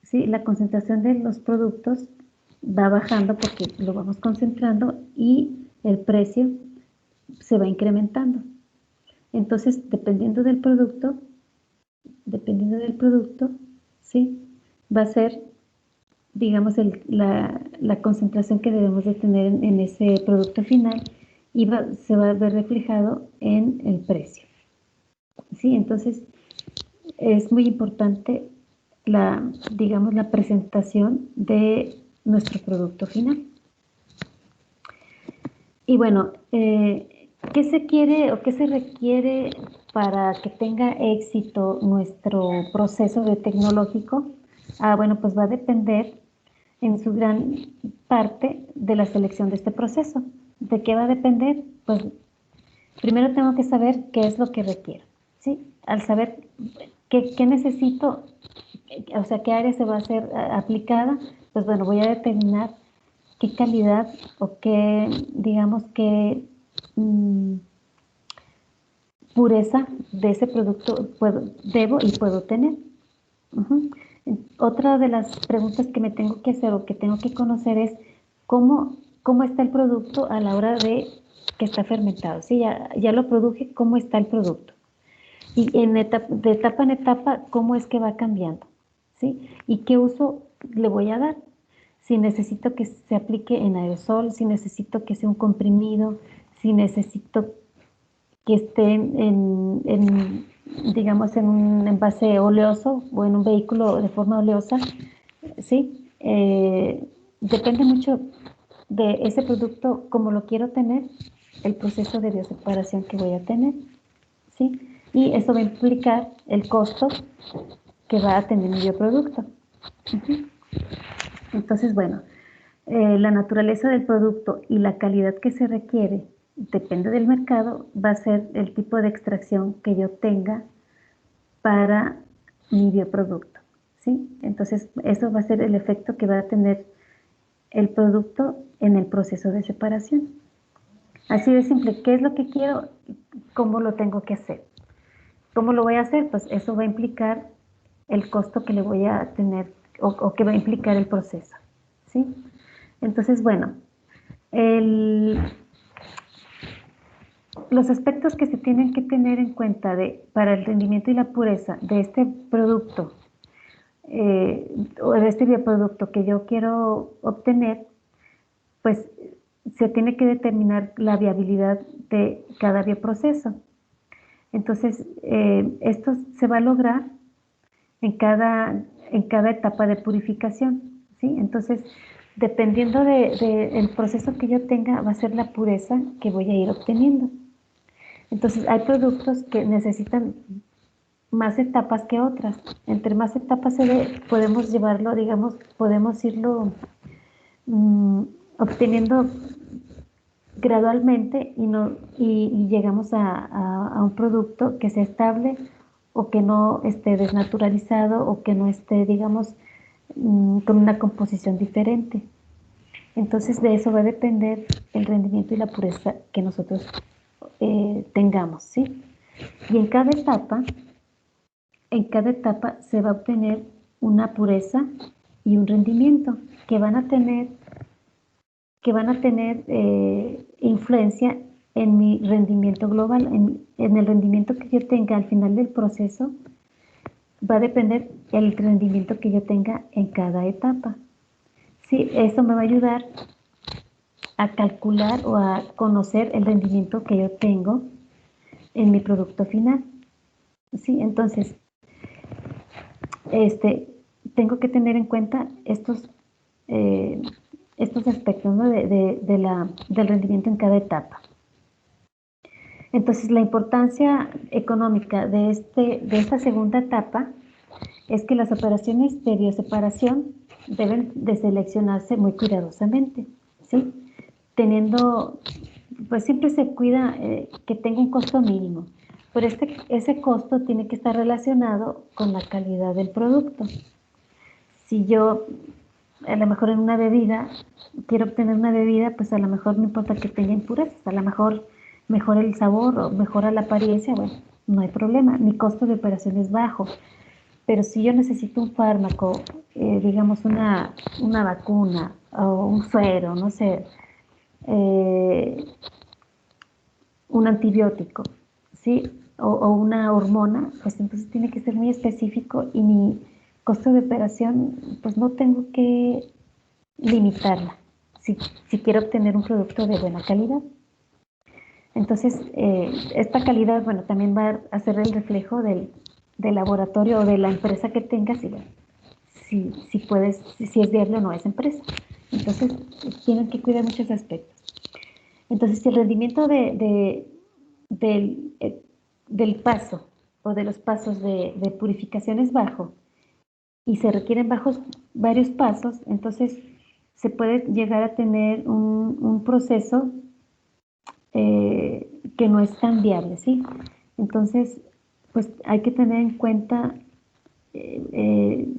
¿sí? La concentración de los productos va bajando porque lo vamos concentrando y el precio se va incrementando. Entonces, dependiendo del producto, ¿sí? Va a ser, digamos, la concentración que debemos de tener en ese producto final y se va a ver reflejado en el precio, ¿sí? Entonces, es muy importante digamos, la presentación de nuestro producto final. Y bueno, ¿qué se quiere o qué se requiere para que tenga éxito nuestro proceso de tecnológico? Bueno, pues va a depender en su gran parte de la selección de este proceso. ¿De qué va a depender? Pues primero tengo que saber qué es lo que requiero, ¿sí? Al saber qué necesito, o sea, qué área se va a ser aplicada, pues bueno, voy a determinar qué calidad o qué, digamos, qué pureza de ese producto debo y puedo tener. Otra de las preguntas que me tengo que hacer o que tengo que conocer es cómo está el producto a la hora de que está fermentado. ¿Sí? Ya lo produje, ¿cómo está el producto? Y de etapa en etapa, ¿cómo es que va cambiando? ¿Sí? ¿Y qué uso le voy a dar? Si necesito que se aplique en aerosol, si necesito que sea un comprimido, si necesito que esté digamos, en un envase oleoso o en un vehículo de forma oleosa, ¿sí? Depende mucho de ese producto, como lo quiero tener, el proceso de bioseparación que voy a tener, ¿sí? Y eso va a implicar el costo que va a tener mi bioproducto. Entonces, bueno, la naturaleza del producto y la calidad que se requiere, depende del mercado, va a ser el tipo de extracción que yo tenga para mi bioproducto, ¿sí? Entonces, eso va a ser el efecto que va a tener el producto en el proceso de separación. Así de simple, ¿qué es lo que quiero? ¿Cómo lo tengo que hacer? ¿Cómo lo voy a hacer? Pues eso va a implicar el costo que le voy a tener o que va a implicar el proceso, ¿sí? Entonces, bueno, los aspectos que se tienen que tener en cuenta para el rendimiento y la pureza de este producto o de este bioproducto que yo quiero obtener, pues se tiene que determinar la viabilidad de cada bioproceso. Entonces, esto se va a lograr en cada etapa de purificación, ¿sí? Entonces, dependiendo del proceso que yo tenga, va a ser la pureza que voy a ir obteniendo. Entonces, hay productos que necesitan más etapas que otras. Entre más etapas podemos llevarlo, digamos, podemos irlo obteniendo gradualmente y llegamos a un producto que sea estable o que no esté desnaturalizado o que no esté, digamos, con una composición diferente. Entonces de eso va a depender el rendimiento y la pureza que nosotros tengamos, ¿sí? Y en cada etapa se va a obtener una pureza y un rendimiento que van a tener influencia en mi rendimiento global, en el rendimiento que yo tenga al final del proceso, va a depender el rendimiento que yo tenga en cada etapa. Sí, eso me va a ayudar a calcular o a conocer el rendimiento que yo tengo en mi producto final. Sí, entonces, tengo que tener en cuenta estos aspectos, ¿no? del rendimiento en cada etapa. Entonces, la importancia económica de esta segunda etapa es que las operaciones de bioseparación deben de seleccionarse muy cuidadosamente, ¿sí? Teniendo, pues siempre se cuida que tenga un costo mínimo, pero ese costo tiene que estar relacionado con la calidad del producto. Si yo, a lo mejor en una bebida, quiero obtener una bebida, pues a lo mejor no importa que tenga impurezas, a lo mejor mejora el sabor o mejora la apariencia, bueno, no hay problema, mi costo de operación es bajo. Pero si yo necesito un fármaco, digamos una vacuna o un suero, no sé, un antibiótico, ¿sí? O una hormona, pues entonces tiene que ser muy específico y mi costo de operación, pues no tengo que limitarla si quiero obtener un producto de buena calidad. Entonces, esta calidad, bueno, también va a ser el reflejo del laboratorio o de la empresa que tengas y bueno, si es viable o no esa empresa. Entonces, tienen que cuidar muchos aspectos. Entonces, si el rendimiento del paso o de los pasos de purificación es bajo y se requieren varios pasos, entonces se puede llegar a tener un proceso que no es tan viable, ¿sí? Entonces, pues hay que tener en cuenta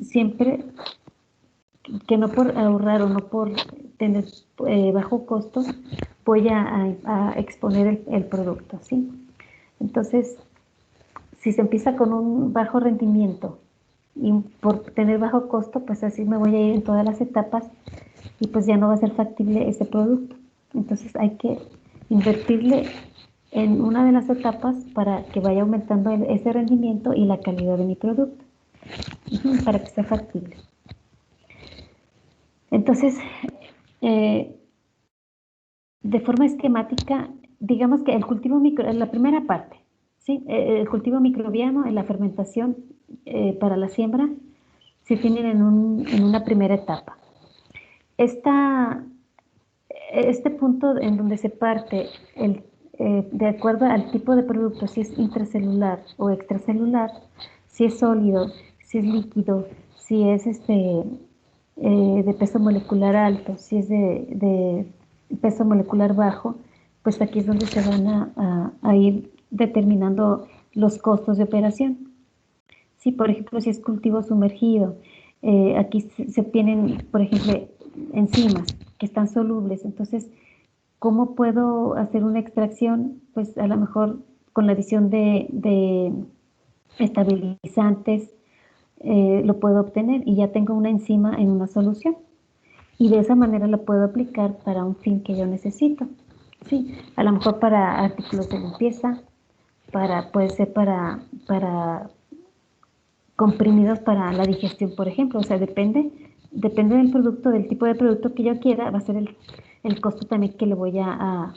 siempre que no por ahorrar o no por tener bajo costo voy a exponer el producto, ¿sí? Entonces, si se empieza con un bajo rendimiento y por tener bajo costo, pues así me voy a ir en todas las etapas y pues ya no va a ser factible ese producto. Entonces hay que invertirle en una de las etapas para que vaya aumentando ese rendimiento y la calidad de mi producto, para que sea factible. Entonces, de forma esquemática, digamos que el cultivo la primera parte, ¿sí? El cultivo microbiano en la fermentación para la siembra se tienen en una primera etapa. Este punto en donde se parte de acuerdo al tipo de producto, si es intracelular o extracelular, si es sólido, si es líquido, si es de peso molecular alto, si es de peso molecular bajo, pues aquí es donde se van a ir determinando los costos de operación. Sí, por ejemplo, si es cultivo sumergido, aquí se obtienen, por ejemplo, enzimas que están solubles. Entonces, ¿cómo puedo hacer una extracción? Pues a lo mejor con la adición de estabilizantes lo puedo obtener y ya tengo una enzima en una solución. Y de esa manera la puedo aplicar para un fin que yo necesito. Sí, a lo mejor para artículos de limpieza, puede ser para comprimidos para la digestión, por ejemplo. O sea, depende del producto, del tipo de producto que yo quiera, va a ser el costo también que le voy a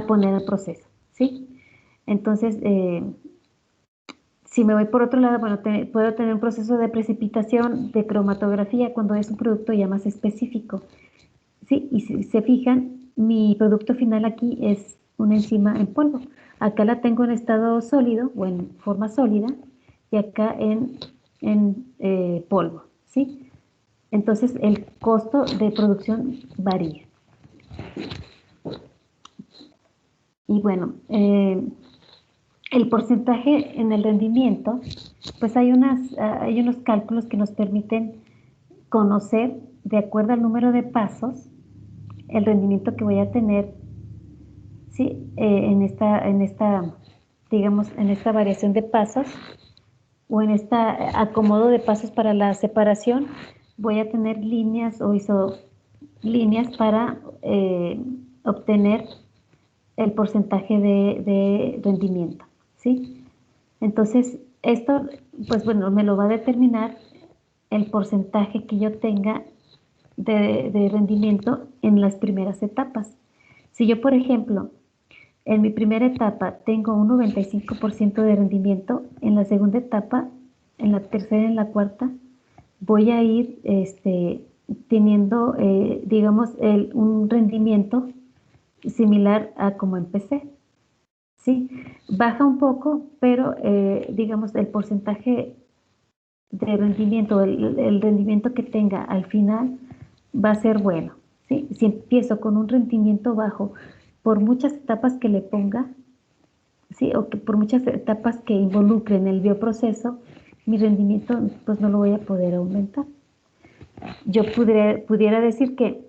poner al proceso, ¿sí? Entonces, si me voy por otro lado, bueno, puedo tener un proceso de precipitación, de cromatografía, cuando es un producto ya más específico, ¿sí? Y si se fijan, mi producto final aquí es una enzima en polvo. Acá la tengo en estado sólido o en forma sólida y acá en polvo, ¿sí? Entonces el costo de producción varía. Y bueno, el porcentaje en el rendimiento, pues hay unos cálculos que nos permiten conocer, de acuerdo al número de pasos, el rendimiento que voy a tener, ¿sí? Digamos, en esta variación de pasos o en este acomodo de pasos para la separación, voy a tener líneas o líneas para obtener el porcentaje de rendimiento, ¿sí? Entonces, esto, pues bueno, me lo va a determinar el porcentaje que yo tenga de rendimiento en las primeras etapas. Si yo, por ejemplo, en mi primera etapa tengo un 95% de rendimiento, en la segunda etapa, en la tercera y en la cuarta, voy a ir teniendo, digamos, un rendimiento similar a como empecé. Sí, baja un poco, pero digamos el porcentaje de rendimiento, el rendimiento que tenga al final va a ser bueno. ¿Sí? Si empiezo con un rendimiento bajo, por muchas etapas que le ponga, ¿sí? O que por muchas etapas que involucren el bioproceso, mi rendimiento pues no lo voy a poder aumentar. Yo pudiera decir que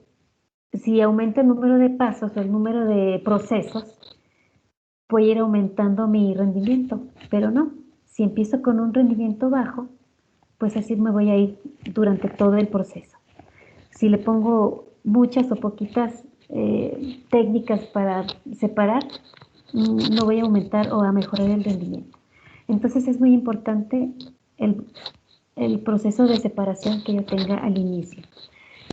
si aumenta el número de pasos o el número de procesos, voy a ir aumentando mi rendimiento, pero no, si empiezo con un rendimiento bajo, pues así me voy a ir durante todo el proceso. Si le pongo muchas o poquitas técnicas para separar, no voy a aumentar o a mejorar el rendimiento. Entonces es muy importante el, el proceso de separación que yo tenga al inicio.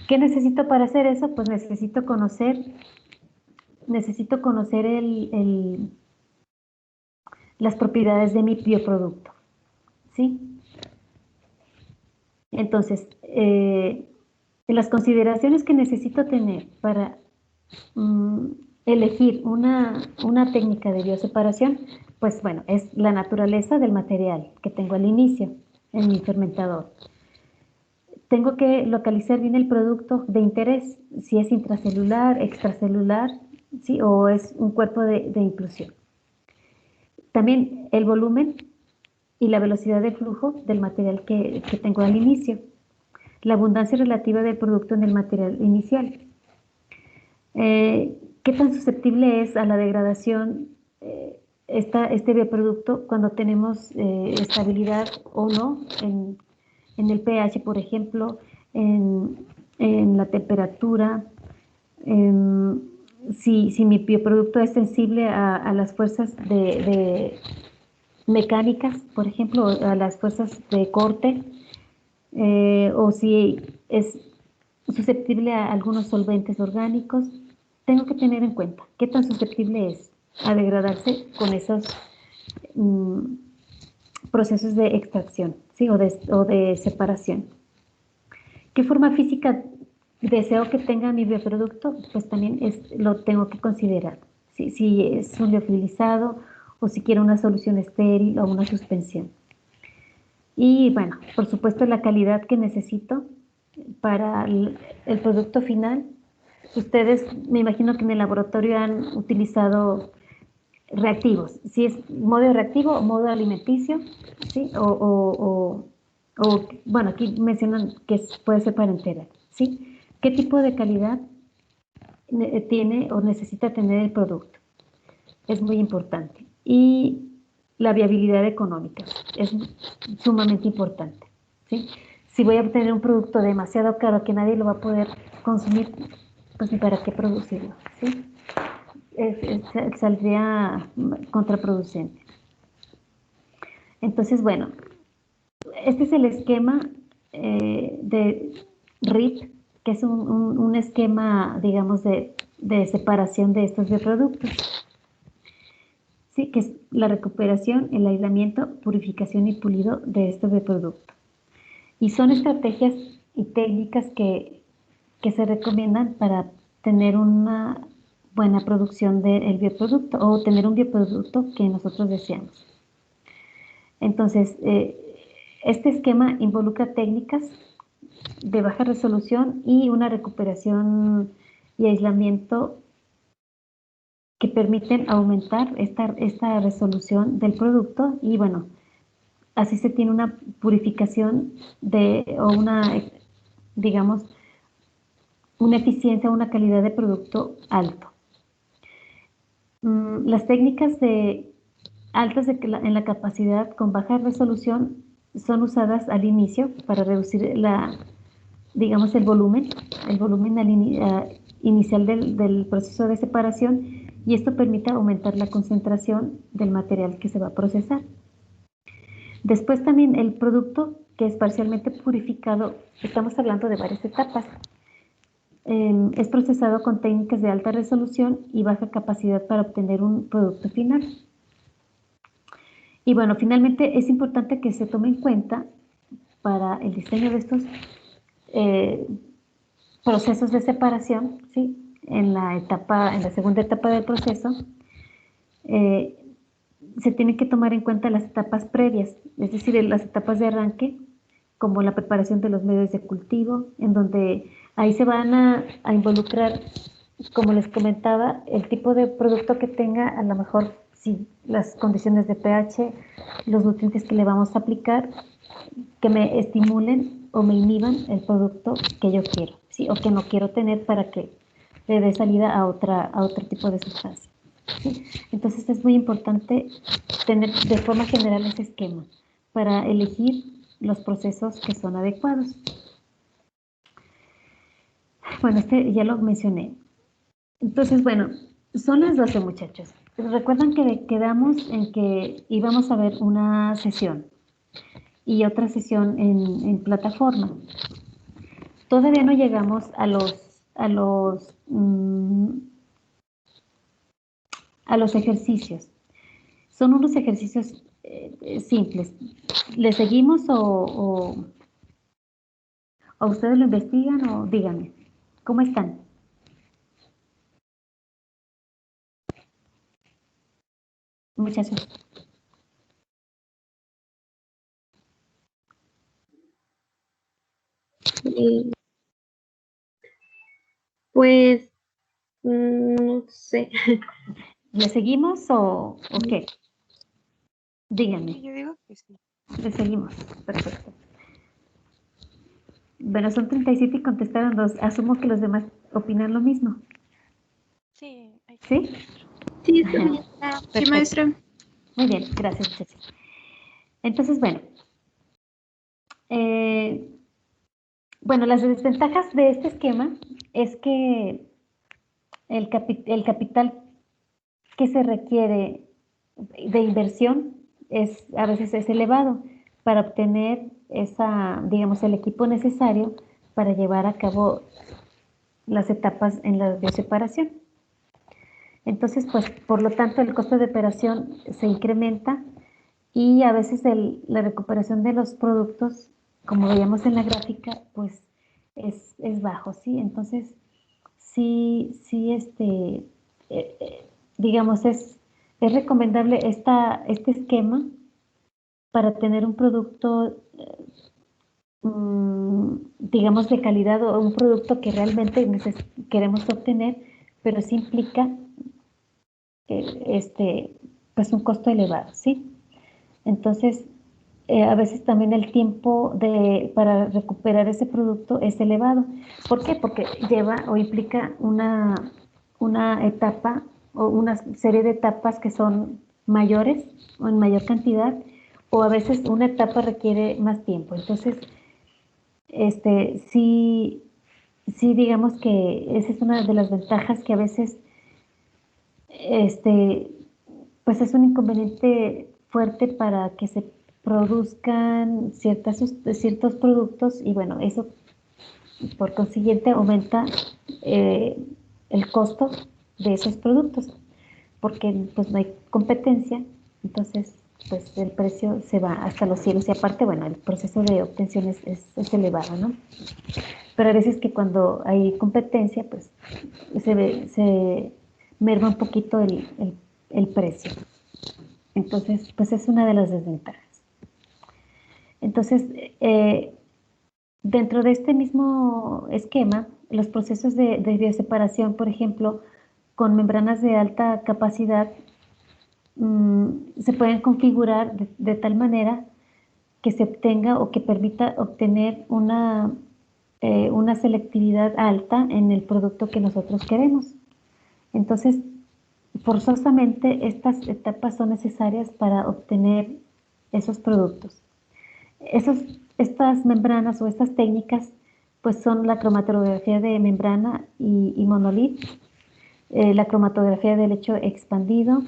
¿Qué necesito para hacer eso? Pues necesito conocer las propiedades de mi bioproducto, ¿sí? Entonces, las consideraciones que necesito tener para mm, elegir una técnica de bioseparación, pues bueno, es la naturaleza del material que tengo al inicio en mi fermentador. Tengo que localizar bien el producto de interés, si es intracelular, extracelular, ¿sí? O es un cuerpo de inclusión. También el volumen y la velocidad de flujo del material que tengo al inicio. La abundancia relativa del producto en el material inicial. ¿Qué tan susceptible es a la degradación este bioproducto cuando tenemos estabilidad o no en el pH, por ejemplo, en la temperatura? Si mi bioproducto es sensible a las fuerzas de mecánicas, por ejemplo, a las fuerzas de corte, o si es susceptible a algunos solventes orgánicos, tengo que tener en cuenta qué tan susceptible es a degradarse con esos mm, procesos de extracción, ¿sí? O de separación. ¿Qué forma física deseo que tenga mi bioproducto? Pues también lo tengo que considerar. Si es un liofilizado o si quiero una solución estéril o una suspensión. Y bueno, por supuesto la calidad que necesito para el producto final. Ustedes, me imagino que en el laboratorio han utilizado reactivos, si es modo reactivo o modo alimenticio, ¿sí? Bueno, aquí mencionan que puede ser parentera, ¿sí? ¿Qué tipo de calidad tiene o necesita tener el producto? Es muy importante. Y la viabilidad económica es sumamente importante, ¿sí? Si voy a obtener un producto demasiado caro que nadie lo va a poder consumir, pues ni para qué producirlo, ¿sí? Saldría contraproducente. Entonces, bueno, este es el esquema de RIP, que es un esquema, digamos, de separación de estos bioproductos. Sí, que es la recuperación, el aislamiento, purificación y pulido de este bioproducto. Y son estrategias y técnicas que se recomiendan para tener una buena producción del bioproducto o tener un bioproducto que nosotros deseamos. Entonces, este esquema involucra técnicas de baja resolución y una recuperación y aislamiento que permiten aumentar esta resolución del producto y bueno, así se tiene una purificación o digamos, una eficiencia, una calidad de producto alto. Las técnicas altas en la capacidad con baja resolución son usadas al inicio para reducir digamos, el volumen inicial del proceso de separación y esto permite aumentar la concentración del material que se va a procesar. Después también el producto que es parcialmente purificado, estamos hablando de varias etapas. Es procesado con técnicas de alta resolución y baja capacidad para obtener un producto final. Y bueno, finalmente es importante que se tome en cuenta para el diseño de estos procesos de separación, ¿sí? En la segunda etapa del proceso, se tienen que tomar en cuenta las etapas previas, es decir, las etapas de arranque, como la preparación de los medios de cultivo, en donde ahí se van a involucrar, como les comentaba, el tipo de producto que tenga, a lo mejor si las condiciones de pH, los nutrientes que le vamos a aplicar, que me estimulen o me inhiban el producto que yo quiero, ¿sí? O que no quiero tener para que le dé salida a otro tipo de sustancia, ¿sí? Entonces es muy importante tener de forma general ese esquema para elegir los procesos que son adecuados. Bueno, este ya lo mencioné. Entonces, bueno, son las 12, muchachos. Recuerdan que quedamos en que íbamos a ver una sesión y otra sesión en plataforma. Todavía no llegamos a los ejercicios. Son unos ejercicios simples. ¿Le seguimos o ustedes lo investigan o díganme? ¿Cómo están? Muchachos. Pues, no sé. ¿Le seguimos o qué? Díganme. Yo digo que sí. Le seguimos. Perfecto. Bueno, son 37 y contestaron 2. Asumo que los demás opinan lo mismo. Sí, ¿Sí? Sí, está bien. Sí, Perfecto. maestra. Muy bien, gracias, muchachos. Entonces, bueno, las desventajas de este esquema es que el capital que se requiere de inversión a veces es elevado para obtener digamos, el equipo necesario para llevar a cabo las etapas en la bioseparación. Entonces, pues, por lo tanto, el costo de operación se incrementa y a veces la recuperación de los productos, como veíamos en la gráfica, pues es bajo, ¿sí? Entonces, sí, digamos, es recomendable este esquema para tener un producto, digamos, de calidad o un producto que realmente queremos obtener, pero sí implica pues un costo elevado, ¿sí? Entonces, a veces también el tiempo para recuperar ese producto es elevado. ¿Por qué? Porque lleva o implica una etapa o una serie de etapas que son mayores o en mayor cantidad, o a veces una etapa requiere más tiempo. Entonces, sí, digamos que esa es una de las ventajas que a veces pues es un inconveniente fuerte para que se produzcan ciertos productos y bueno, eso por consiguiente aumenta el costo de esos productos porque pues no hay competencia, entonces pues el precio se va hasta los cielos y aparte, bueno, el proceso de obtención es elevado, ¿no? Pero a veces que cuando hay competencia, pues se merma un poquito el precio. Entonces, pues es una de las desventajas. Entonces, dentro de este mismo esquema, los procesos de bioseparación, por ejemplo, con membranas de alta capacidad se pueden configurar de tal manera que se obtenga o que permita obtener una selectividad alta en el producto que nosotros queremos. Entonces, forzosamente estas etapas son necesarias para obtener esos productos. Estas membranas o estas técnicas pues son la cromatografía de membrana y monolith, la cromatografía de lecho expandido,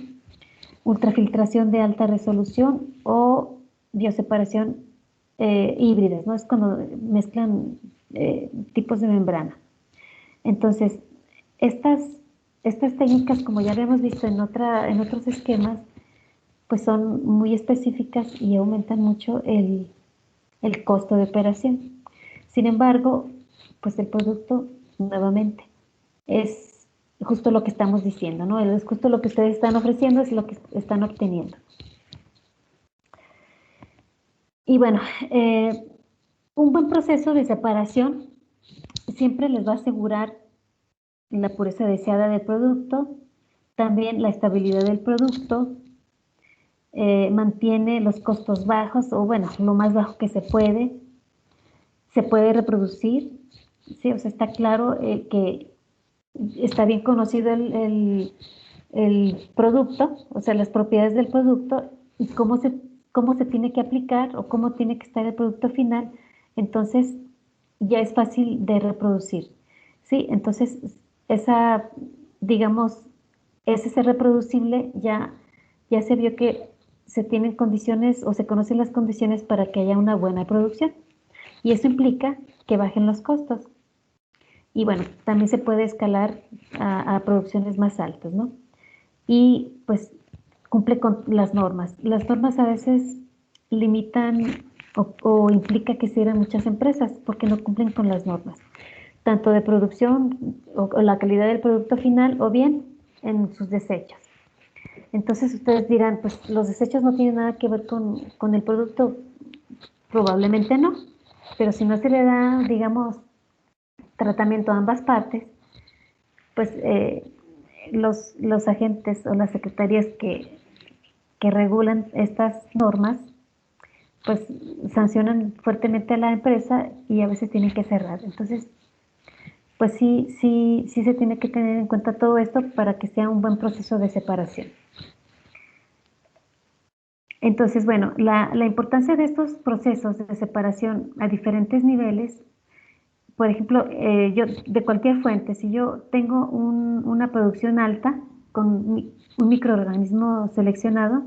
ultrafiltración de alta resolución o bioseparación híbridas, ¿no? Es cuando mezclan tipos de membrana. Entonces, estas técnicas, como ya habíamos visto en otros esquemas, pues son muy específicas y aumentan mucho el costo de operación. Sin embargo, pues el producto, nuevamente, es justo lo que estamos diciendo, ¿no? Es justo lo que ustedes están ofreciendo, es lo que están obteniendo. Y bueno, un buen proceso de separación siempre les va a asegurar la pureza deseada del producto, también la estabilidad del producto, mantiene los costos bajos, o bueno, lo más bajo que se puede reproducir, ¿sí? O sea, está claro que está bien conocido el producto, o sea, las propiedades del producto y cómo se tiene que aplicar o cómo tiene que estar el producto final, entonces ya es fácil de reproducir, ¿sí? Entonces, digamos, ese ser reproducible ya se vio que se tienen condiciones o se conocen las condiciones para que haya una buena producción y eso implica que bajen los costos. Y bueno, también se puede escalar a producciones más altas, ¿no? Y pues cumple con las normas. Las normas a veces limitan o implica que cierren muchas empresas porque no cumplen con las normas, tanto de producción o la calidad del producto final o bien en sus desechos. Entonces ustedes dirán, pues los desechos no tienen nada que ver con el producto, probablemente no, pero si no se le da, digamos, tratamiento a ambas partes, pues los agentes o las secretarías que regulan estas normas, pues sancionan fuertemente a la empresa y a veces tienen que cerrar. Entonces, pues sí se tiene que tener en cuenta todo esto para que sea un buen proceso de separación. Entonces, bueno, la importancia de estos procesos de separación a diferentes niveles, por ejemplo, yo de cualquier fuente, si yo tengo una producción alta con un microorganismo seleccionado,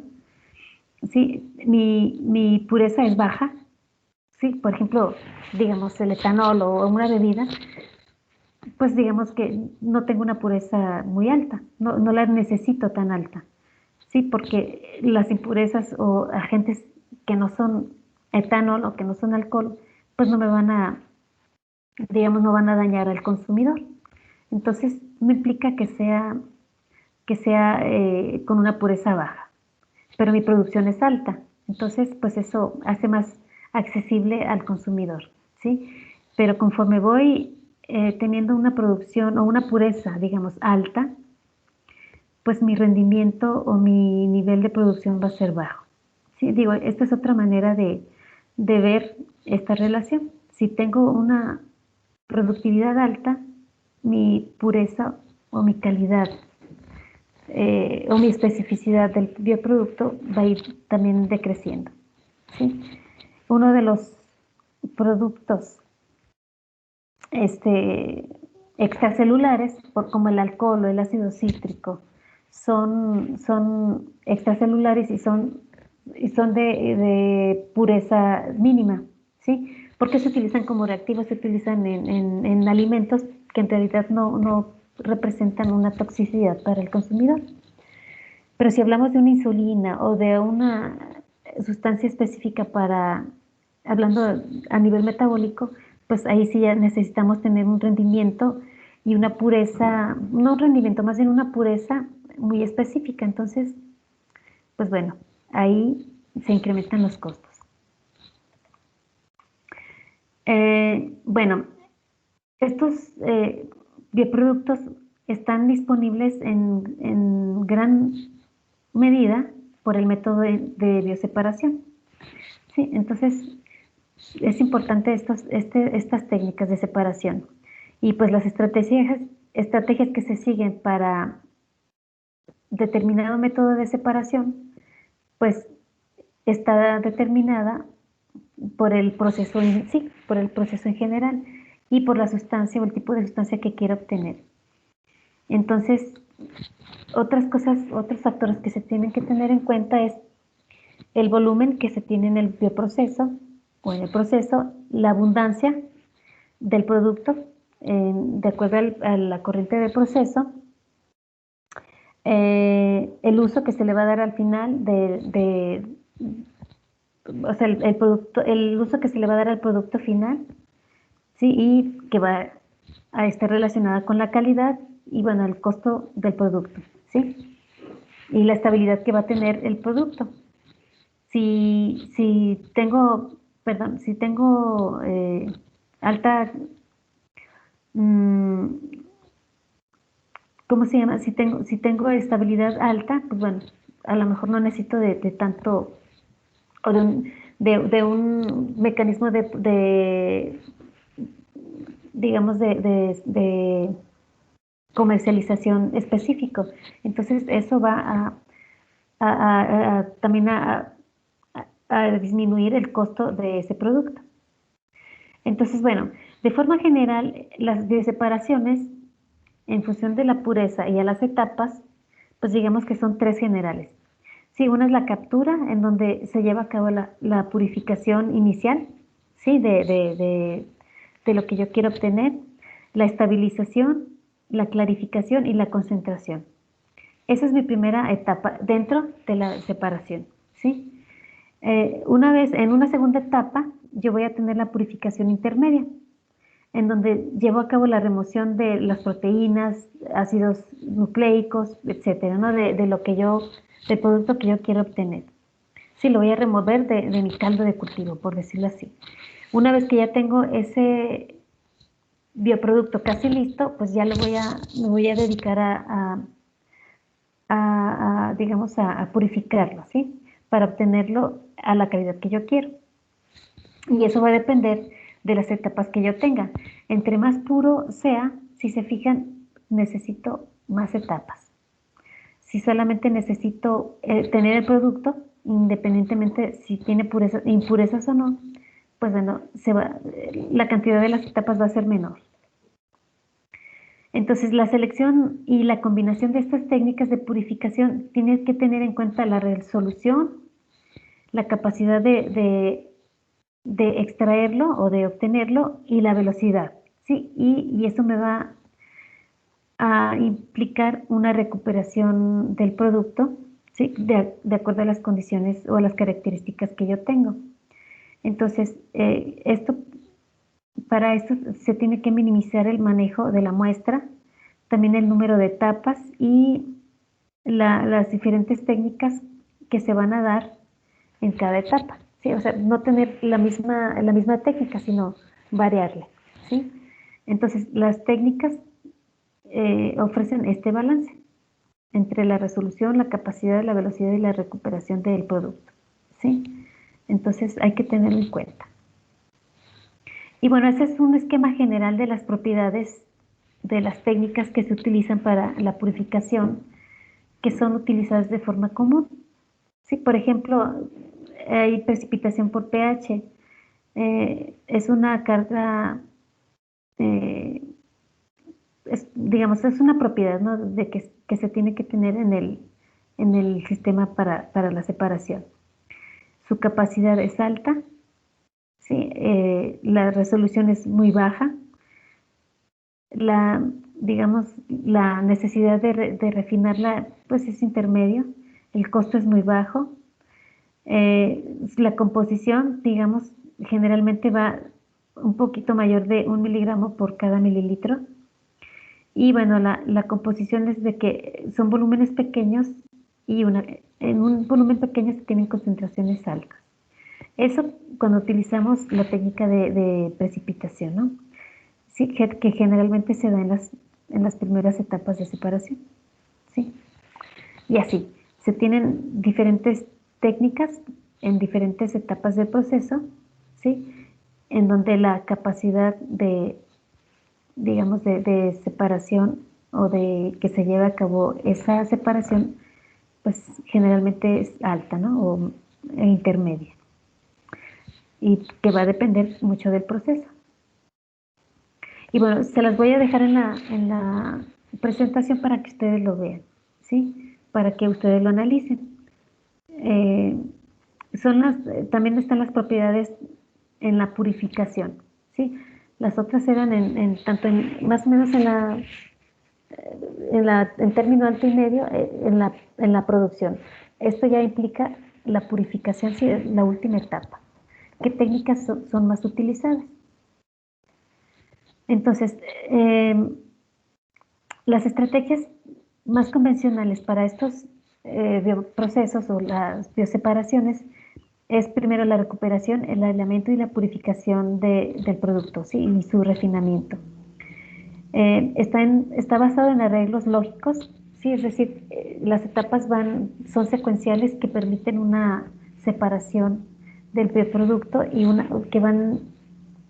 ¿sí? Mi pureza es baja, ¿sí? Por ejemplo, digamos el etanol o una bebida, pues digamos que no tengo una pureza muy alta, no la necesito tan alta, ¿sí? Porque las impurezas o agentes que no son etanol o que no son alcohol, pues no me van a, digamos, no van a dañar al consumidor. Entonces, no implica que sea con una pureza baja, pero mi producción es alta. Entonces, pues eso hace más accesible al consumidor, ¿sí? Pero conforme voy teniendo una producción o una pureza, digamos, alta, pues mi rendimiento o mi nivel de producción va a ser bajo. ¿Sí? Digo, esta es otra manera de ver esta relación. Si tengo una productividad alta, mi pureza o mi calidad o mi especificidad del bioproducto va a ir también decreciendo, ¿sí? Uno de los productos extracelulares, como el alcohol o el ácido cítrico, son extracelulares y son de pureza mínima, ¿sí? Porque se utilizan como reactivos, se utilizan en alimentos que en realidad no representan una toxicidad para el consumidor. Pero si hablamos de una insulina o de una sustancia específica hablando a nivel metabólico, pues ahí sí ya necesitamos tener un rendimiento y una pureza, no un rendimiento, más bien una pureza muy específica. Entonces, pues bueno, ahí se incrementan los costos. Bueno, estos bioproductos están disponibles en gran medida por el método de bioseparación. ¿Sí? Entonces, es importante estas técnicas de separación. Y pues las estrategias que se siguen para determinado método de separación, pues está determinada por el proceso en sí, por el proceso en general y por la sustancia o el tipo de sustancia que quiera obtener. Entonces, otros factores que se tienen que tener en cuenta es el volumen que se tiene en el bioproceso o en el proceso, la abundancia del producto de acuerdo a la corriente del proceso, el uso que se le va a dar al final o sea, el uso que se le va a dar al producto final, ¿sí? Y que va a estar relacionada con la calidad y, bueno, el costo del producto, ¿sí? Y la estabilidad que va a tener el producto. Si tengo alta, ¿cómo se llama? Si tengo estabilidad alta, pues bueno, a lo mejor no necesito de tanto, o de un mecanismo digamos, de comercialización específico. Entonces, eso va también a disminuir el costo de ese producto. Entonces, bueno, de forma general, las bioseparaciones, en función de la pureza y a las etapas, pues digamos que son tres generales. Sí, una es la captura, en donde se lleva a cabo la purificación inicial, ¿sí? De lo que yo quiero obtener, la estabilización, la clarificación y la concentración. Esa es mi primera etapa dentro de la separación, ¿sí? En una segunda etapa, yo voy a tener la purificación intermedia, en donde llevo a cabo la remoción de las proteínas, ácidos nucleicos, etcétera, ¿no? Del producto que yo quiero obtener. Sí, lo voy a remover de mi caldo de cultivo, por decirlo así. Una vez que ya tengo ese bioproducto casi listo, pues ya me voy a dedicar digamos, a purificarlo, ¿sí? Para obtenerlo a la calidad que yo quiero. Y eso va a depender de las etapas que yo tenga. Entre más puro sea, si se fijan, necesito más etapas. Si solamente necesito tener el producto, independientemente si tiene impurezas o no, pues bueno, la cantidad de las etapas va a ser menor. Entonces, la selección y la combinación de estas técnicas de purificación tiene que tener en cuenta la resolución, la capacidad de extraerlo o de obtenerlo y la velocidad, ¿sí? Y eso me va a implicar una recuperación del producto, ¿sí? De acuerdo a las condiciones o a las características que yo tengo. Entonces, para esto se tiene que minimizar el manejo de la muestra, también el número de etapas y las diferentes técnicas que se van a dar en cada etapa, ¿sí? O sea, no tener la misma técnica, sino variarle, ¿sí? Entonces, las técnicas ofrecen este balance entre la resolución, la capacidad, la velocidad y la recuperación del producto, ¿sí? Entonces, hay que tenerlo en cuenta. Y bueno, ese es un esquema general de las propiedades de las técnicas que se utilizan para la purificación, que son utilizadas de forma común. Sí, por ejemplo, hay precipitación por pH. Es una carga, digamos, es una propiedad, ¿no? Que se tiene que tener en el sistema para la separación. Su capacidad es alta, ¿sí? La resolución es muy baja. Digamos, la necesidad de refinarla, pues es intermedio. El costo es muy bajo. La composición, digamos, generalmente va un poquito mayor de 1 miligramo por cada mililitro. Y bueno, la composición es de que son volúmenes pequeños y en un volumen pequeño se tienen concentraciones altas. Eso cuando utilizamos la técnica de precipitación, ¿no? Sí, que generalmente se da en las primeras etapas de separación, ¿sí? Y así, se tienen diferentes técnicas en diferentes etapas del proceso, ¿sí? En donde la capacidad de, digamos, de separación o de que se lleve a cabo esa separación, pues generalmente es alta, ¿no? O intermedia. Y que va a depender mucho del proceso. Y bueno, se las voy a dejar en la presentación para que ustedes lo vean, ¿sí? Para que ustedes lo analicen. También están las propiedades en la purificación, ¿sí? Las otras eran más o menos en término alto y medio, en la producción. Esto ya implica la purificación, sí, es la última etapa. ¿Qué técnicas son más utilizadas? Entonces, las estrategias más convencionales para estos bioprocesos o las bioseparaciones es primero la recuperación, el aislamiento y la purificación del producto, ¿sí? Y su refinamiento. Está basado en arreglos lógicos, ¿sí? Es decir, las etapas son secuenciales que permiten una separación del bioproducto y que van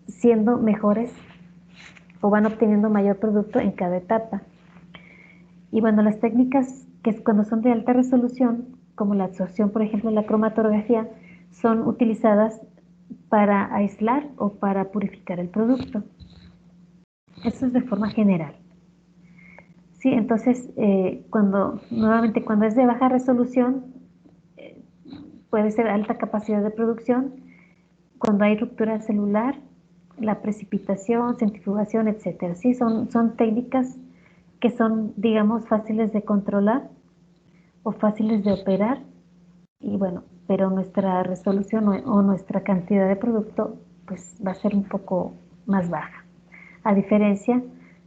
siendo mejores o van obteniendo mayor producto en cada etapa. Y bueno, las técnicas que cuando son de alta resolución, como la absorción, por ejemplo, la cromatografía, son utilizadas para aislar o para purificar el producto. Eso es de forma general. Sí, entonces, nuevamente, cuando es de baja resolución, puede ser alta capacidad de producción, cuando hay ruptura celular, la precipitación, centrifugación, etcétera. Sí, son técnicas que son, digamos, fáciles de controlar o fáciles de operar, y bueno, pero nuestra resolución o nuestra cantidad de producto pues va a ser un poco más baja, a diferencia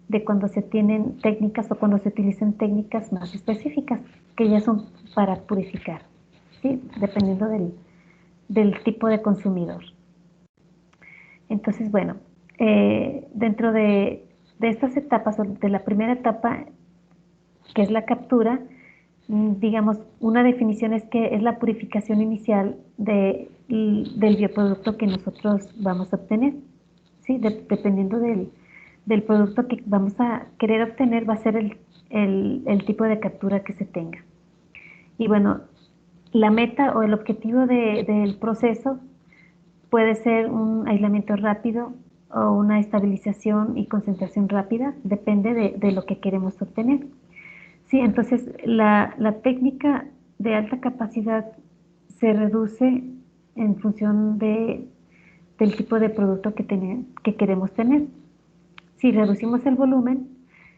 de cuando se tienen técnicas o cuando se utilizan técnicas más específicas, que ya son para purificar, ¿sí? Dependiendo del tipo de consumidor. Entonces, bueno, dentro de estas etapas, o de la primera etapa, que es la captura, digamos, una definición es que es la purificación inicial del bioproducto que nosotros vamos a obtener, ¿sí? Dependiendo del producto que vamos a querer obtener, va a ser el tipo de captura que se tenga. Y bueno, la meta o el objetivo del proceso puede ser un aislamiento rápido o una estabilización y concentración rápida, depende de lo que queremos obtener. Sí, entonces la técnica de alta capacidad se reduce en función del tipo de producto que queremos tener. Si reducimos el volumen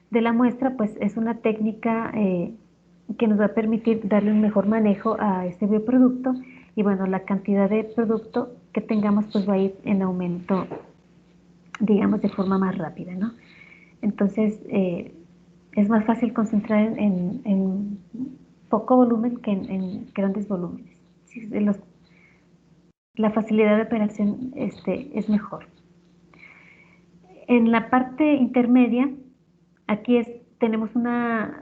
de la muestra, pues es una técnica que nos va a permitir darle un mejor manejo a este bioproducto, y bueno, la cantidad de producto que tengamos pues va a ir en aumento, digamos, de forma más rápida, ¿no? Entonces, es más fácil concentrar en poco volumen que en grandes volúmenes. Sí, la facilidad de operación es mejor. En la parte intermedia, aquí tenemos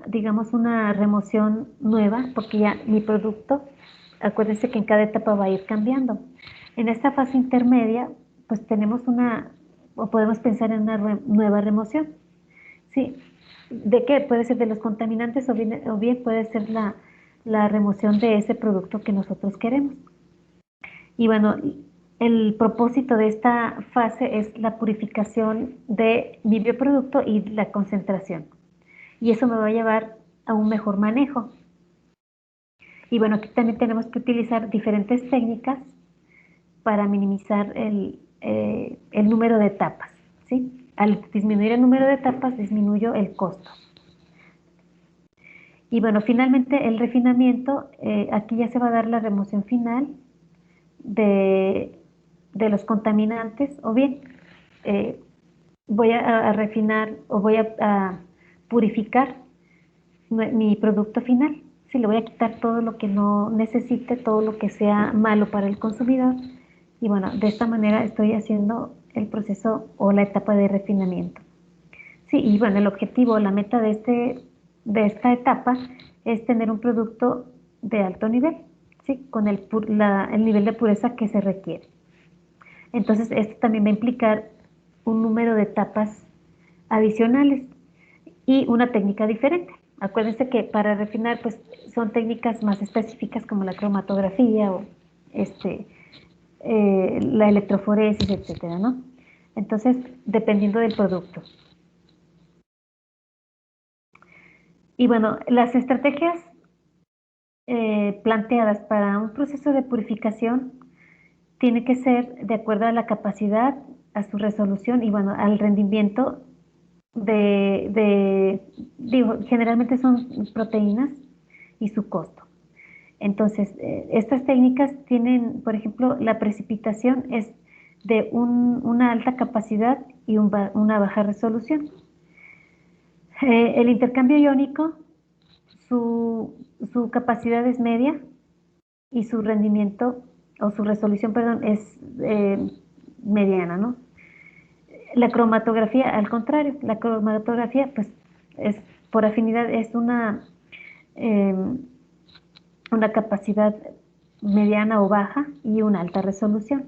digamos, una remoción nueva, porque ya mi producto, acuérdense que en cada etapa va a ir cambiando. En esta fase intermedia, pues tenemos o podemos pensar en una nueva remoción. Sí, ¿de qué? Puede ser de los contaminantes o bien puede ser la remoción de ese producto que nosotros queremos. Y bueno, el propósito de esta fase es la purificación de mi bioproducto y la concentración. Y eso me va a llevar a un mejor manejo. Y bueno, aquí también tenemos que utilizar diferentes técnicas para minimizar el número de etapas, ¿sí? Al disminuir el número de etapas, disminuyo el costo. Y bueno, finalmente el refinamiento, aquí ya se va a dar la remoción final de los contaminantes, o bien voy a refinar o voy a purificar mi producto final. Si le voy a quitar todo lo que no necesite, todo lo que sea malo para el consumidor. Y bueno, de esta manera estoy haciendo el proceso o la etapa de refinamiento. Sí, y bueno, el objetivo, la meta de esta etapa es tener un producto de alto nivel, ¿sí? Con el nivel de pureza que se requiere. Entonces, esto también va a implicar un número de etapas adicionales y una técnica diferente. Acuérdense que para refinar, pues son técnicas más específicas como la cromatografía o la electroforesis, etcétera, ¿no? Entonces, dependiendo del producto. Y bueno, las estrategias planteadas para un proceso de purificación tiene que ser de acuerdo a la capacidad, a su resolución y bueno, al rendimiento digo, generalmente son proteínas y su costo. Entonces, estas técnicas tienen, por ejemplo, la precipitación es de una alta capacidad y una baja resolución. El intercambio iónico, su, su capacidad es media y su rendimiento o su resolución, perdón, es mediana, ¿no? La cromatografía, al contrario, la cromatografía, pues, es por afinidad, es eh, una capacidad mediana o baja y una alta resolución.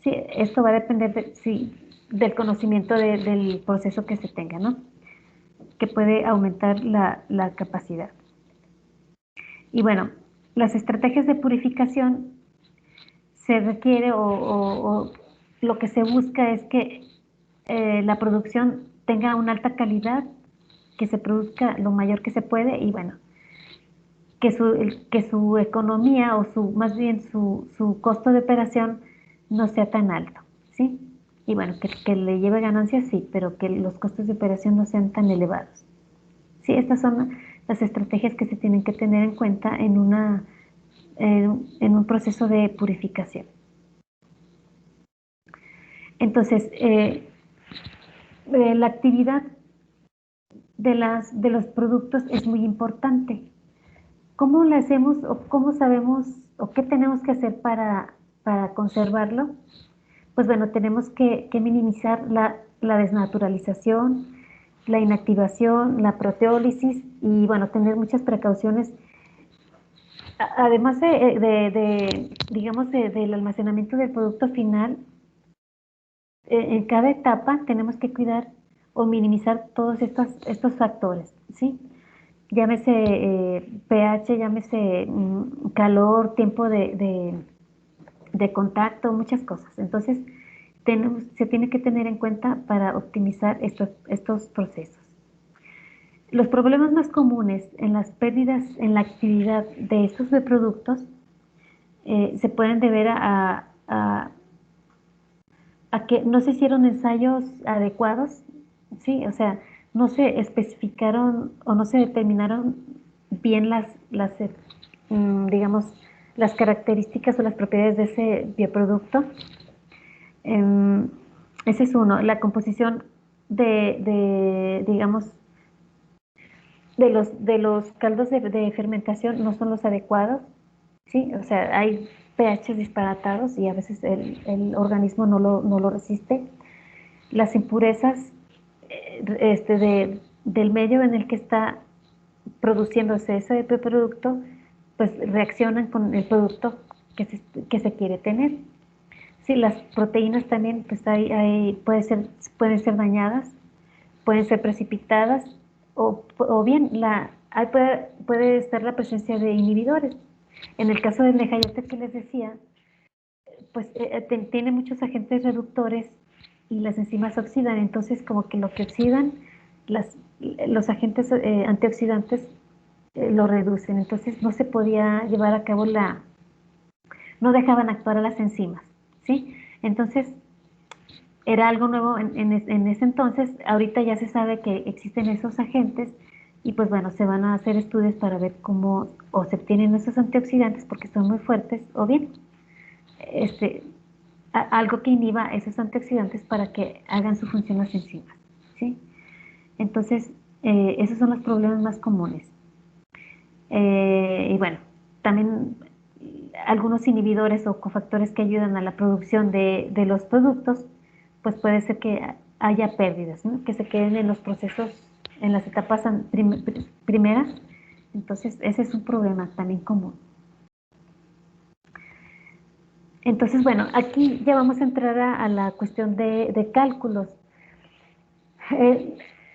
Sí, esto va a depender sí, del conocimiento del proceso que se tenga, ¿no? Que puede aumentar la capacidad. Y bueno, las estrategias de purificación se requiere o lo que se busca es que la producción tenga una alta calidad, que se produzca lo mayor que se puede y bueno, que su economía o más bien su costo de operación no sea tan alto, ¿sí? Y bueno, que le lleve ganancias, sí, pero que los costos de operación no sean tan elevados. Sí, estas son las estrategias que se tienen que tener en cuenta en un proceso de purificación. Entonces, la actividad de los productos es muy importante. ¿Cómo lo hacemos o cómo sabemos o qué tenemos que hacer para conservarlo? Pues bueno, tenemos que minimizar la desnaturalización, la inactivación, la proteólisis y bueno, tener muchas precauciones. Además digamos, del almacenamiento del producto final, en cada etapa tenemos que cuidar o minimizar todos estos factores, ¿sí? Llámese pH, llámese calor, tiempo de contacto, muchas cosas. Entonces, se tiene que tener en cuenta para optimizar estos procesos. Los problemas más comunes en las pérdidas en la actividad de estos productos se pueden deber a que no se hicieron ensayos adecuados, ¿sí? O sea, no se especificaron o no se determinaron bien digamos, las características o las propiedades de ese bioproducto. Em, Ese es uno. La composición digamos, de los caldos de fermentación no son los adecuados, ¿sí? O sea, hay pHs disparatados y a veces el organismo no lo resiste. Las impurezas del medio en el que está produciéndose ese producto, pues reaccionan con el producto que se quiere tener. Sí, las proteínas también, pues pueden ser dañadas, pueden ser precipitadas o bien puede estar la presencia de inhibidores. En el caso del nejayote que les decía, pues tiene muchos agentes reductores y las enzimas oxidan, entonces como que lo que oxidan, los agentes antioxidantes lo reducen, entonces no se podía llevar a cabo no dejaban actuar a las enzimas, ¿sí? Entonces era algo nuevo en ese entonces, ahorita ya se sabe que existen esos agentes y pues bueno, se van a hacer estudios para ver cómo o se obtienen esos antioxidantes porque son muy fuertes o bien este, algo que inhiba esos antioxidantes para que hagan su función las enzimas, ¿sí? Entonces, esos son los problemas más comunes. Y bueno, también algunos inhibidores o cofactores que ayudan a la producción de los productos, pues puede ser que haya pérdidas, ¿no? Que se queden en los procesos, en las etapas primeras. Entonces, ese es un problema también común. Entonces, bueno, aquí ya vamos a entrar a la cuestión de cálculos.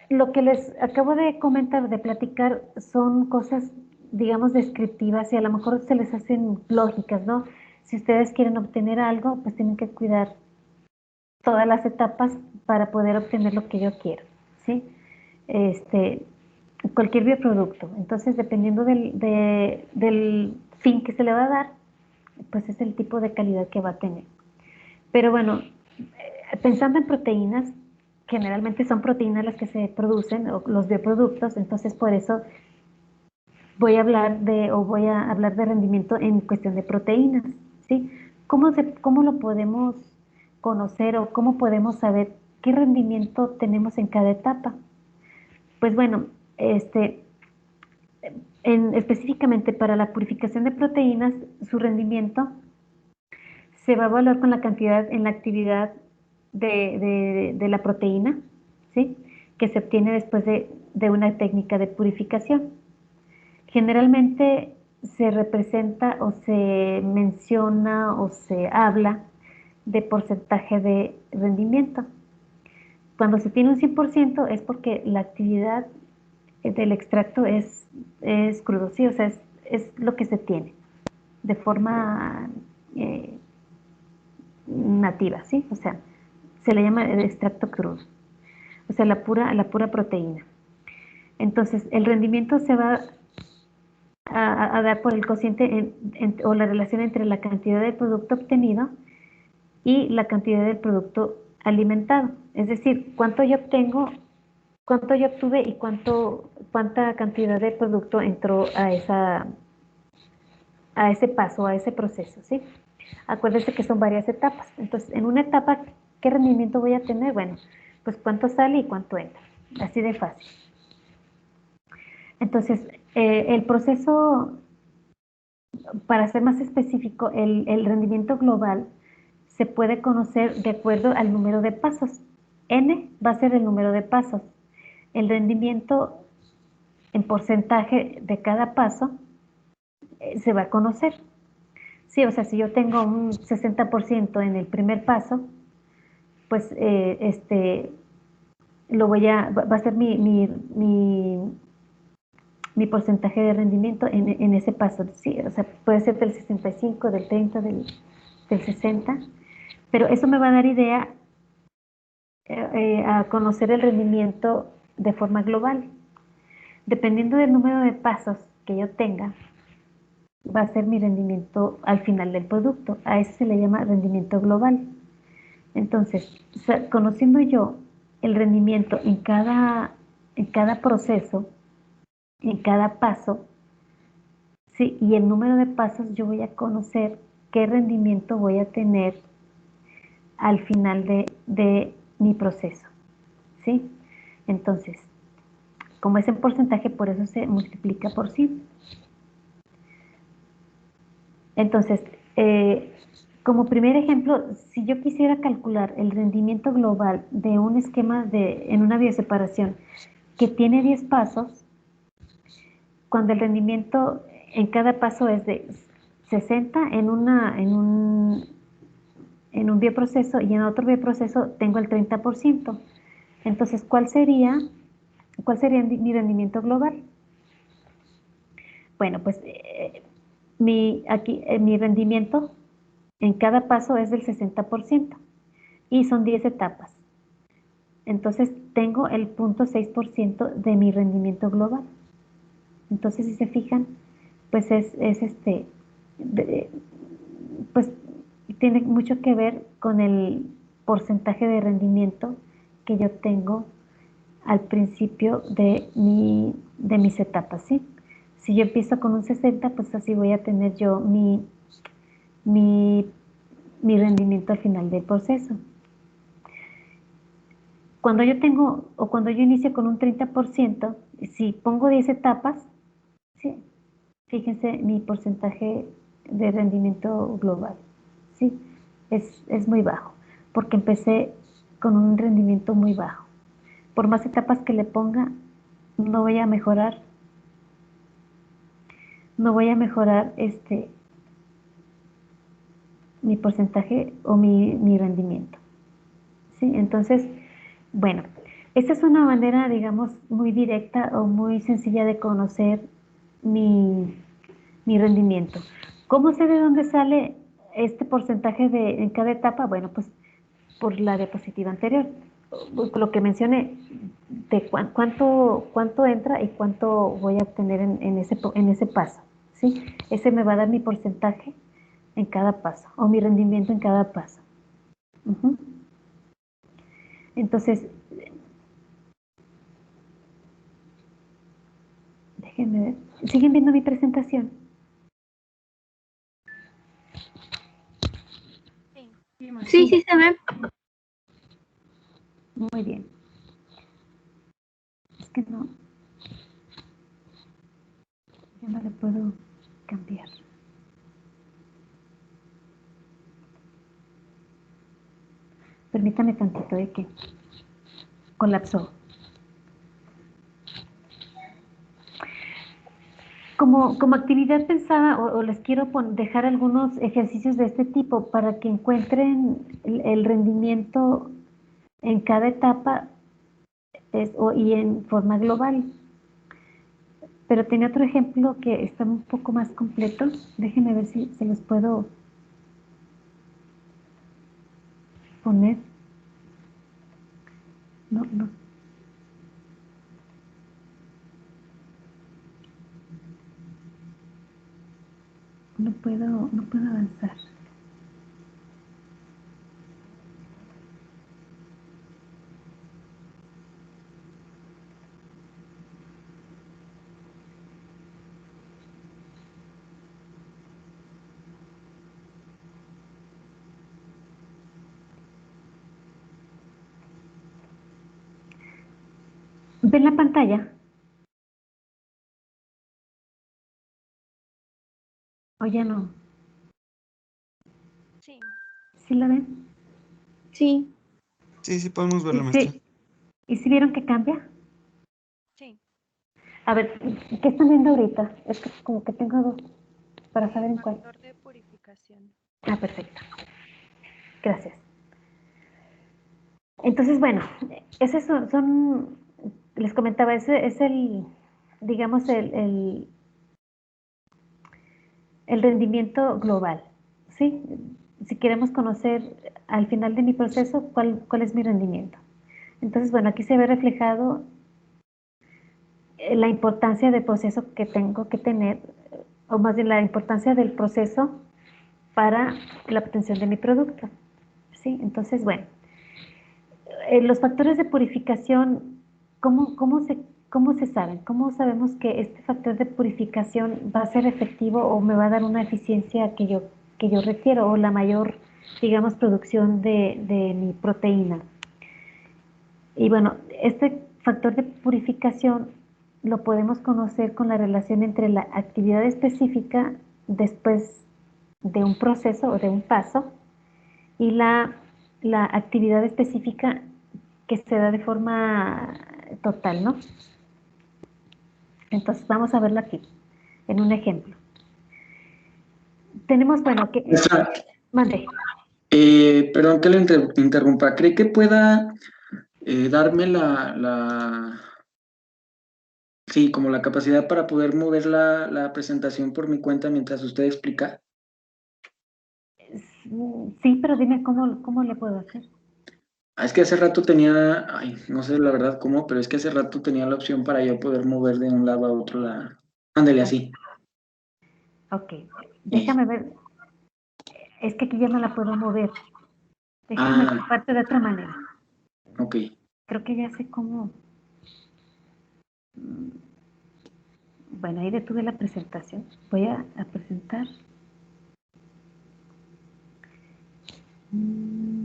Lo que les acabo de comentar, de platicar, son cosas, digamos, descriptivas y a lo mejor se les hacen lógicas, ¿no? Si ustedes quieren obtener algo, pues tienen que cuidar todas las etapas para poder obtener lo que yo quiero, ¿sí? Cualquier bioproducto. Entonces, dependiendo del fin que se le va a dar, pues es el tipo de calidad que va a tener. Pero bueno, pensando en proteínas, generalmente son proteínas las que se producen, o los bioproductos, entonces por eso voy a hablar de rendimiento en cuestión de proteínas, ¿sí? ¿Cómo lo podemos conocer o cómo podemos saber qué rendimiento tenemos en cada etapa? Pues bueno, específicamente para la purificación de proteínas, su rendimiento se va a evaluar con la cantidad en la actividad de la proteína, ¿sí? Que se obtiene después de una técnica de purificación. Generalmente se representa o se menciona o se habla de porcentaje de rendimiento. Cuando se tiene un 100% es porque la actividad del extracto es crudo, ¿sí? O sea, es lo que se tiene de forma nativa, ¿sí? O sea, se le llama el extracto crudo, o sea, la pura proteína. Entonces, el rendimiento se va a dar por el cociente o la relación entre la cantidad del producto obtenido y la cantidad del producto alimentado. Es decir, cuánto yo obtengo, cuánto yo obtuve y cuánta cantidad de producto entró a ese paso, a ese proceso, ¿sí? Acuérdense que son varias etapas. Entonces, en una etapa, ¿qué rendimiento voy a tener? Bueno, pues cuánto sale y cuánto entra. Así de fácil. Entonces, el proceso, para ser más específico, el rendimiento global se puede conocer de acuerdo al número de pasos. N va a ser el número de pasos. El rendimiento en porcentaje de cada paso se va a conocer. Sí, o sea, si yo tengo un 60% en el primer paso, pues va a ser mi porcentaje de rendimiento en ese paso. Sí, o sea, puede ser del 65, del 30, del 60, pero eso me va a dar idea a conocer el rendimiento de forma global. Dependiendo del número de pasos que yo tenga, va a ser mi rendimiento al final del producto. A eso se le llama rendimiento global. Entonces, conociendo yo el rendimiento en cada proceso, en cada paso, ¿sí? Y el número de pasos, yo voy a conocer qué rendimiento voy a tener al final de mi proceso, ¿sí? Entonces, como es en porcentaje, por eso se multiplica por 100. Entonces, como primer ejemplo, si yo quisiera calcular el rendimiento global de un esquema en una bioseparación que tiene 10 pasos, cuando el rendimiento en cada paso es de 60 en un bioproceso y en otro bioproceso tengo el 30%. Entonces, ¿cuál sería mi rendimiento global? Bueno, pues mi rendimiento en cada paso es del 60% y son 10 etapas. Entonces, tengo el 0.6% de mi rendimiento global. Entonces, si se fijan, pues pues tiene mucho que ver con el porcentaje de rendimiento que yo tengo al principio de mis etapas, ¿sí? Si yo empiezo con un 60, pues así voy a tener yo mi rendimiento al final del proceso. Cuando yo inicio con un 30%, si pongo 10 etapas, ¿sí? Fíjense mi porcentaje de rendimiento global, ¿sí? Es muy bajo, porque empecé con un rendimiento muy bajo. Por más etapas que le ponga, no voy a mejorar, no voy a mejorar mi porcentaje o mi rendimiento. ¿Sí? Entonces, bueno, esta es una manera, digamos, muy directa o muy sencilla de conocer mi rendimiento. ¿Cómo sé de dónde sale este porcentaje en cada etapa? Bueno, pues por la diapositiva anterior, lo que mencioné, de cuánto entra y cuánto voy a obtener en ese paso. ¿Sí? Ese me va a dar mi porcentaje en cada paso o mi rendimiento en cada paso. Ujú. Entonces, déjenme ver. ¿Siguen viendo mi presentación? Sí. Sí, sí se ve. Muy bien. Es que no, yo no le puedo cambiar. Permítame tantito de que colapsó. Como actividad pensada, o les quiero dejar algunos ejercicios de este tipo para que encuentren el rendimiento en cada etapa y en forma global. Pero tenía otro ejemplo que está un poco más completo. Déjenme ver si se los puedo poner. No, no. No puedo avanzar. ¿Ven la pantalla? ¿O ya no? Sí. ¿Sí la ven? Sí. Sí, sí podemos ¿Y verla, maestra. si vieron que cambia? Sí. A ver, ¿qué están viendo ahorita? Es que como que tengo dos para saber en cuál. Factor de purificación. Ah, perfecto. Gracias. Entonces, bueno, esos les comentaba, ese es digamos, el rendimiento global, ¿sí? Si queremos conocer al final de mi proceso cuál es mi rendimiento. Entonces, bueno, aquí se ve reflejado la importancia del proceso que tengo que tener, o más bien la importancia del proceso para la obtención de mi producto, ¿sí? Entonces, bueno, los factores de purificación, ¿cómo se saben? ¿Cómo sabemos que este factor de purificación va a ser efectivo o me va a dar una eficiencia que yo requiero o la mayor, digamos, producción de mi proteína? Y bueno, este factor de purificación lo podemos conocer con la relación entre la actividad específica después de un proceso o de un paso y la actividad específica que se da de forma total, ¿no? Entonces vamos a verlo aquí, en un ejemplo. Tenemos, bueno, que... Maestra, Mande. perdón que le interrumpa. ¿Cree que pueda darme sí, como la capacidad para poder mover la presentación por mi cuenta mientras usted explica? Sí, pero dime cómo le puedo hacer. Es que hace rato tenía, ay, no sé la verdad cómo, pero es que hace rato tenía la opción para yo poder mover de un lado a otro ándale así. Ok, Y- déjame ver. Es que aquí ya no la puedo mover. Déjame ah, compartir de otra manera. ok. Creo que ya sé cómo. mm, Bueno, ahí detuve la presentación. Voy a presentar. Mm,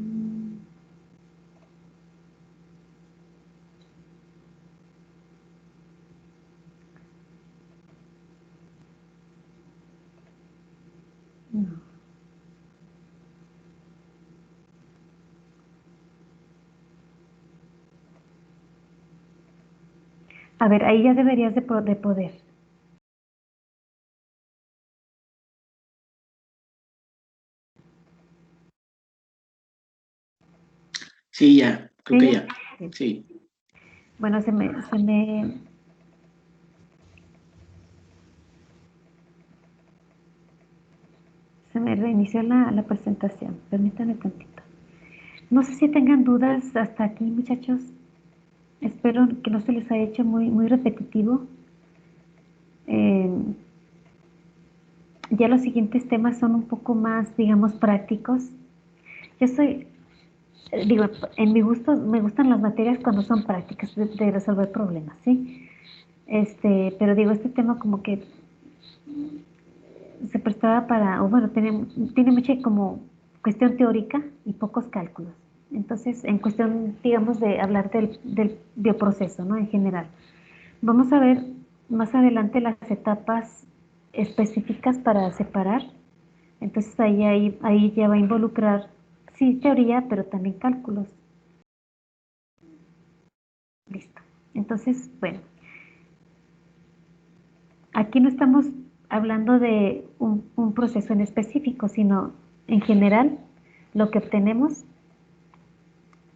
No. A ver, ahí ya deberías de poder. Sí, ya, creo ¿Sí? que ya. Sí. Bueno, se me reinició la presentación. Permítanme tantito. No sé si tengan dudas hasta aquí, muchachos. Espero que no se les haya hecho muy repetitivo. Ya los siguientes temas son un poco más, digamos, prácticos. Yo soy, digo, en mi gusto, me gustan las materias cuando son prácticas, de resolver problemas, ¿sí? Pero digo, este tema como que se prestaba para, o bueno, tiene mucha como cuestión teórica y pocos cálculos. Entonces, en cuestión, digamos, de hablar del bioproceso, ¿no? En general. Vamos a ver más adelante las etapas específicas para separar. Entonces, ahí ya va a involucrar, sí, teoría, pero también cálculos. Listo. Entonces, bueno, aquí no estamos hablando de un proceso en específico, sino en general lo que obtenemos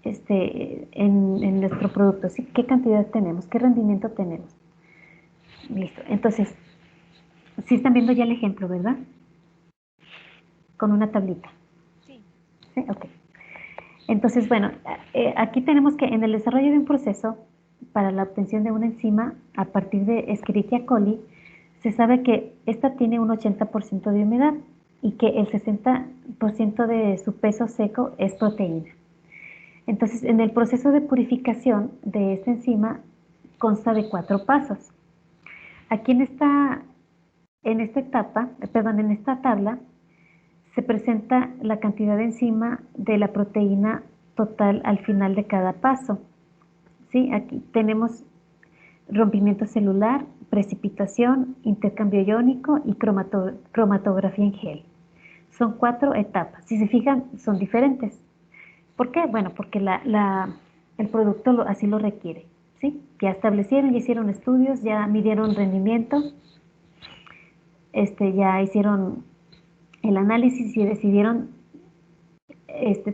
en nuestro producto, ¿sí? ¿Qué cantidad tenemos? ¿Qué rendimiento tenemos? Listo. Entonces, sí están viendo ya el ejemplo, ¿verdad? Con una tablita. Sí. ¿Sí? Ok. Entonces, bueno, aquí tenemos que en el desarrollo de un proceso para la obtención de una enzima a partir de Escherichia coli, se sabe que esta tiene un 80% de humedad y que el 60% de su peso seco es proteína. Entonces, en el proceso de purificación de esta enzima consta de 4 pasos. Aquí en esta etapa, perdón, en esta tabla, se presenta la cantidad de enzima de la proteína total al final de cada paso. ¿Sí? Aquí tenemos rompimiento celular, precipitación, intercambio iónico y cromatografía en gel. Son 4 etapas. Si se fijan, son diferentes. ¿Por qué? Bueno, porque el producto así lo requiere. ¿Sí? Ya establecieron, ya hicieron estudios, ya midieron rendimiento, ya hicieron el análisis y decidieron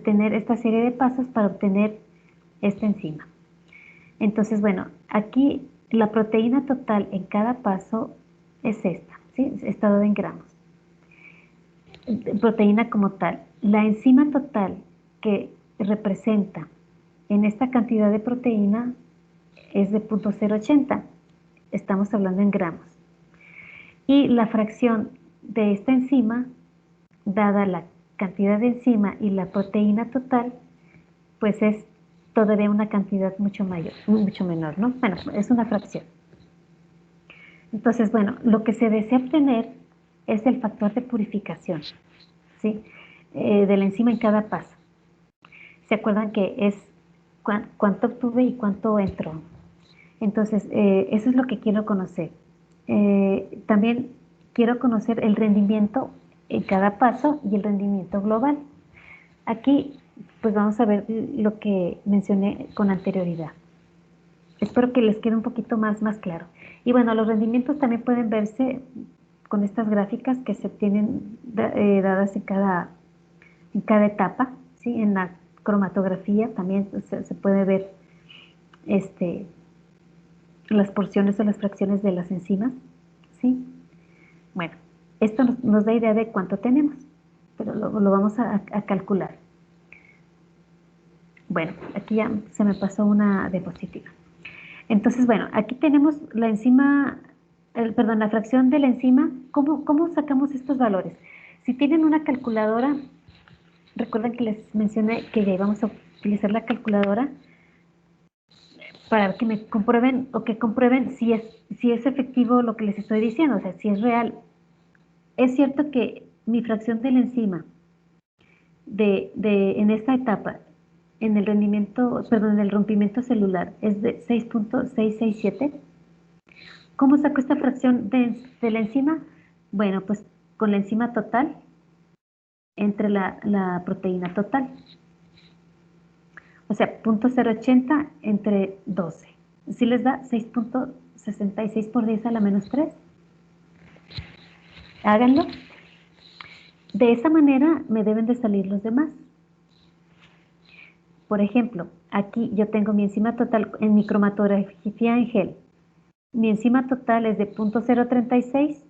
tener esta serie de pasos para obtener esta enzima. Entonces, bueno, aquí la proteína total en cada paso es esta, ¿sí? Está dada en gramos. Proteína como tal. La enzima total que representa en esta cantidad de proteína es de 0.080. Estamos hablando en gramos. Y la fracción de esta enzima, dada la cantidad de enzima y la proteína total, pues es todavía una cantidad mucho mayor, mucho menor, ¿no? Bueno, es una fracción. Entonces, bueno, lo que se desea obtener es el factor de purificación, ¿sí? De la enzima en cada paso. ¿Se acuerdan que es cuánto obtuve y cuánto entró? Entonces, eso es lo que quiero conocer. También quiero conocer el rendimiento en cada paso y el rendimiento global. Aquí, pues vamos a ver lo que mencioné con anterioridad. Espero que les quede un poquito más claro. Y bueno, los rendimientos también pueden verse con estas gráficas que se tienen dadas en cada etapa, ¿sí? En la cromatografía también se puede ver las porciones o las fracciones de las enzimas, ¿sí? Bueno, esto nos da idea de cuánto tenemos, pero lo vamos a calcular. Bueno, aquí ya se me pasó una diapositiva. Entonces, bueno, aquí tenemos la enzima, la fracción de la enzima. ¿Cómo sacamos estos valores? Si tienen una calculadora, recuerden que les mencioné que ya íbamos a utilizar la calculadora para que me comprueben o que comprueben si es efectivo lo que les estoy diciendo, o sea, si es real. Es cierto que mi fracción de la enzima en esta etapa, en el rompimiento celular, es de 6.667. ¿Cómo saco esta fracción de la enzima? Bueno, pues con la enzima total entre la proteína total. O sea, 0.080 entre 12. Sí les da 6.667. 66 por 10 a la menos 3. Háganlo. De esa manera me deben de salir los demás. Por ejemplo, aquí yo tengo mi enzima total en mi cromatografía en gel. Mi enzima total es de 0.036,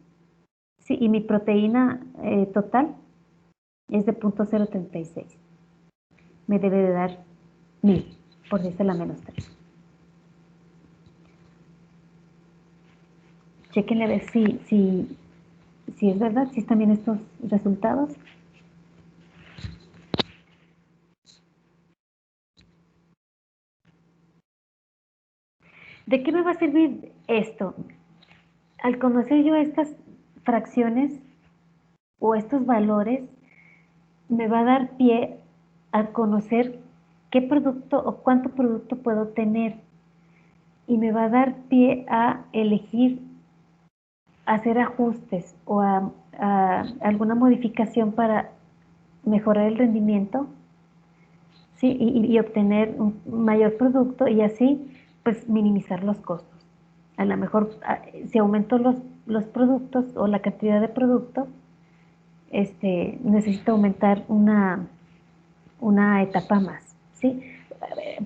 sí, y mi proteína total es de 0.036. Me debe de dar 1000 por 10 a la menos 3. Chequenle a ver si es verdad, si están bien estos resultados. ¿De qué me va a servir esto? Al conocer yo estas fracciones o estos valores, me va a dar pie a conocer qué producto o cuánto producto puedo tener y me va a dar pie a elegir hacer ajustes o a alguna modificación para mejorar el rendimiento, ¿sí? y obtener un mayor producto y así pues minimizar los costos. A lo mejor si aumento los productos o la cantidad de producto, necesito aumentar una etapa más, ¿sí?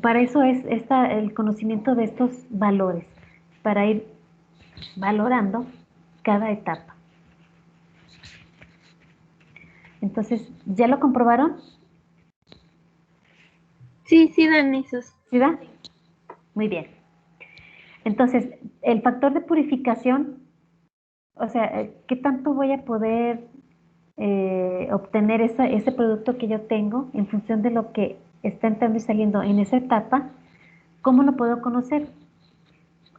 Para eso es el conocimiento de estos valores, para ir valorando cada etapa. Entonces, ¿ya lo comprobaron? Sí, sí dan esos. ¿Sí da? Muy bien. Entonces, el factor de purificación, o sea, ¿qué tanto voy a poder obtener ese producto que yo tengo en función de lo que está entrando y saliendo en esa etapa? ¿Cómo lo puedo conocer?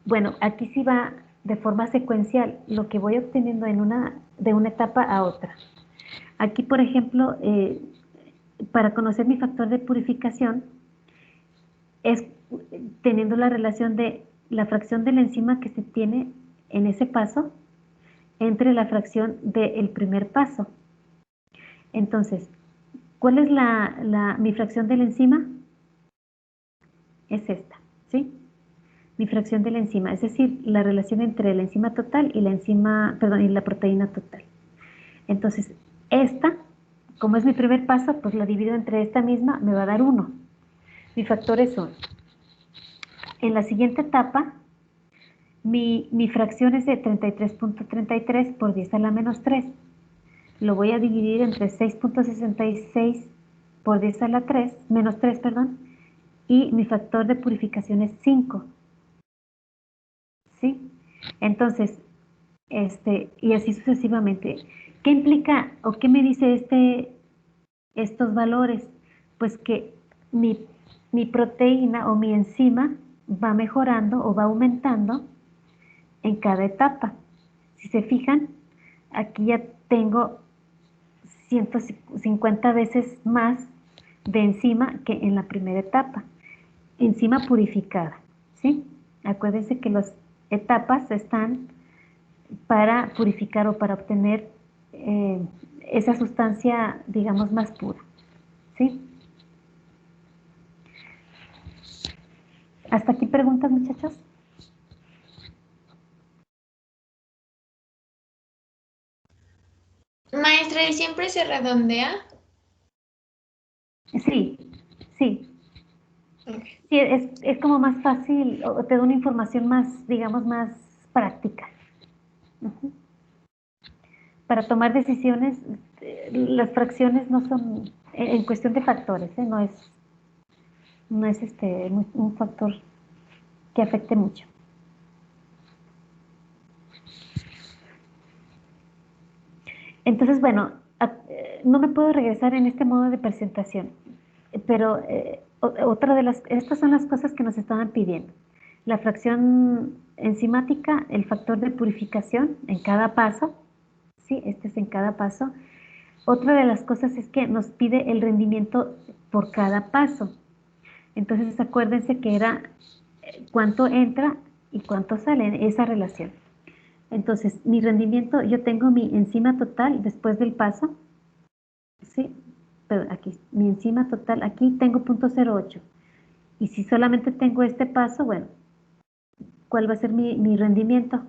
Bueno, aquí sí va de forma secuencial lo que voy obteniendo de una etapa a otra. Aquí, por ejemplo, para conocer mi factor de purificación, es teniendo la relación de la fracción de la enzima que se tiene en ese paso entre la fracción del primer paso. Entonces, ¿cuál es mi fracción de la enzima? Es esta, ¿sí? Mi fracción de la enzima, es decir, la relación entre la enzima total y y la proteína total. Entonces, esta, como es mi primer paso, pues la divido entre esta misma, me va a dar 1. Mi factor es 1. En la siguiente etapa, mi fracción es de 33.33 por 10 a la menos 3. Lo voy a dividir entre 6.66 por 10 a la menos 3, perdón, y mi factor de purificación es 5. ¿Sí? Entonces, y así sucesivamente. ¿Qué implica o qué me dice estos valores? Pues que mi proteína o mi enzima va mejorando o va aumentando en cada etapa. Si se fijan, aquí ya tengo 150 veces más de enzima que en la primera etapa. Enzima purificada, ¿sí? Acuérdense que las etapas están para purificar o para obtener esa sustancia, digamos, más pura, ¿sí? ¿Hasta aquí preguntas, muchachos? Maestra, ¿y siempre se redondea? Sí, sí. Ok. Sí, es como más fácil o te da una información más, digamos, más práctica. Ujú. Para tomar decisiones, las fracciones no son, en cuestión de factores, no es un factor que afecte mucho. Entonces, bueno, no me puedo regresar en este modo de presentación, pero estas son las cosas que nos estaban pidiendo. La fracción enzimática, el factor de purificación en cada paso, ¿sí? Este es en cada paso. Otra de las cosas es que nos pide el rendimiento por cada paso. Entonces, acuérdense que era cuánto entra y cuánto sale en esa relación. Entonces, mi rendimiento, yo tengo mi enzima total después del paso, ¿sí? Pero aquí, mi enzima total, aquí tengo 0.08. Y si solamente tengo este paso, bueno, ¿cuál va a ser mi rendimiento?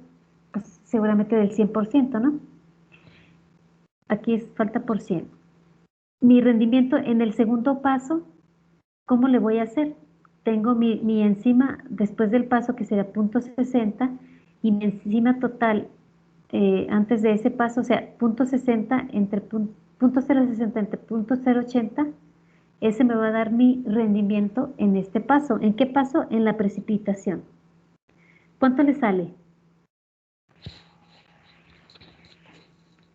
Pues seguramente del 100%, ¿no? Aquí falta por 100. Mi rendimiento en el segundo paso, ¿cómo le voy a hacer? Tengo mi enzima después del paso que será 0.60 y mi enzima total antes de ese paso, o sea, 0.60 entre 0.060 entre 0.080, ese me va a dar mi rendimiento en este paso. ¿En qué paso? En la precipitación. ¿Cuánto le sale?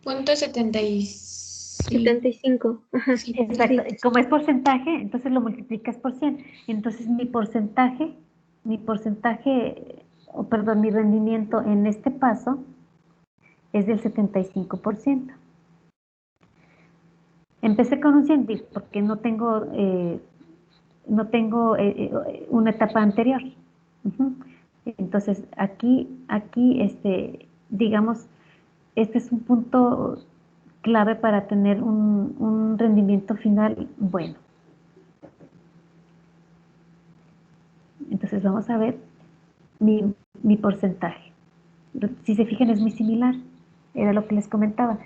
Punto 75. Ajá. Sí, Exacto. Como es porcentaje, entonces lo multiplicas por 100. Entonces mi rendimiento en este paso es del 75%. Empecé con un 100 porque no tengo una etapa anterior. Ujú. Entonces, aquí, digamos, este es un punto clave para tener un rendimiento final bueno. Entonces, vamos a ver mi porcentaje. Si se fijan, es muy similar. Era lo que les comentaba.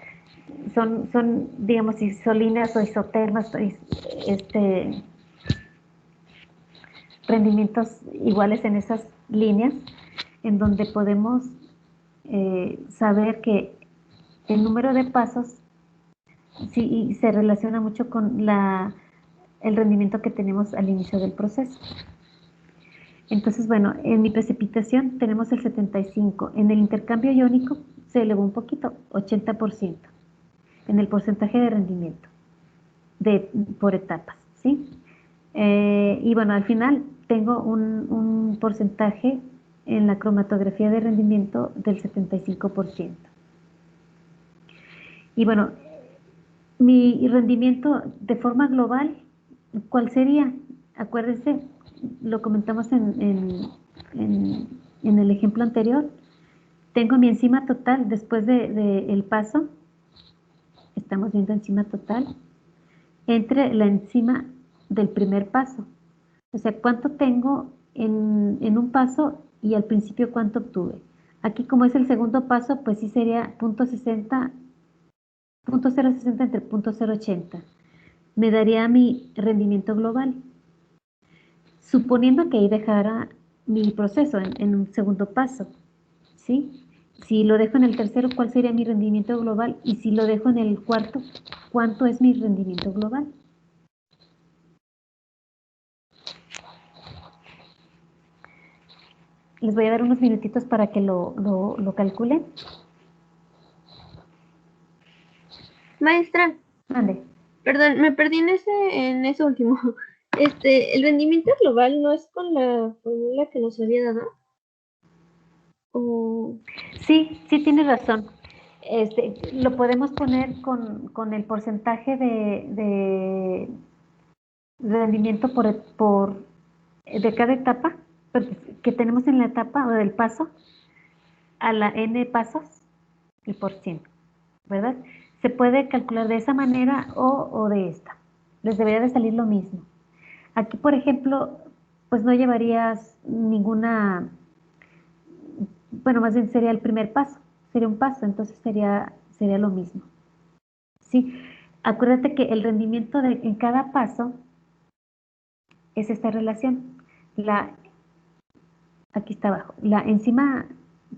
Son digamos, isolinas o isotermas, rendimientos iguales en esas líneas, en donde podemos saber que el número de pasos sí se relaciona mucho con el rendimiento que tenemos al inicio del proceso. Entonces, bueno, en mi precipitación tenemos el 75%. En el intercambio iónico se elevó un poquito, 80%, en el porcentaje de rendimiento por etapas, ¿sí? Y bueno, al final tengo un porcentaje en la cromatografía de rendimiento del 75%. Y bueno, mi rendimiento de forma global, ¿cuál sería? Acuérdense, lo comentamos en el ejemplo anterior. Tengo mi enzima total después del paso. Estamos viendo enzima total entre la enzima del primer paso. O sea, cuánto tengo en un paso y al principio cuánto obtuve. Aquí, como es el segundo paso, pues sí sería 0.60 entre 0.080. Me daría mi rendimiento global. Suponiendo que ahí dejara mi proceso en un segundo paso, ¿sí? Si lo dejo en el tercero, ¿cuál sería mi rendimiento global? Y si lo dejo en el cuarto, ¿cuánto es mi rendimiento global? Les voy a dar unos minutitos para que lo calculen. Maestra, Mande. perdón, me perdí en ese último. El rendimiento global no es con la fórmula que nos había dado. Sí, sí tienes razón. Lo podemos poner con el porcentaje de rendimiento de cada etapa que tenemos en la etapa o del paso a la n pasos y por 100, ¿verdad? Se puede calcular de esa manera o de esta. Les debería de salir lo mismo. Aquí, por ejemplo, pues no llevarías ninguna, bueno, más bien sería el primer paso, sería un paso, entonces sería lo mismo. ¿Sí? Acuérdate que el rendimiento en cada paso es esta relación. Aquí está abajo, la enzima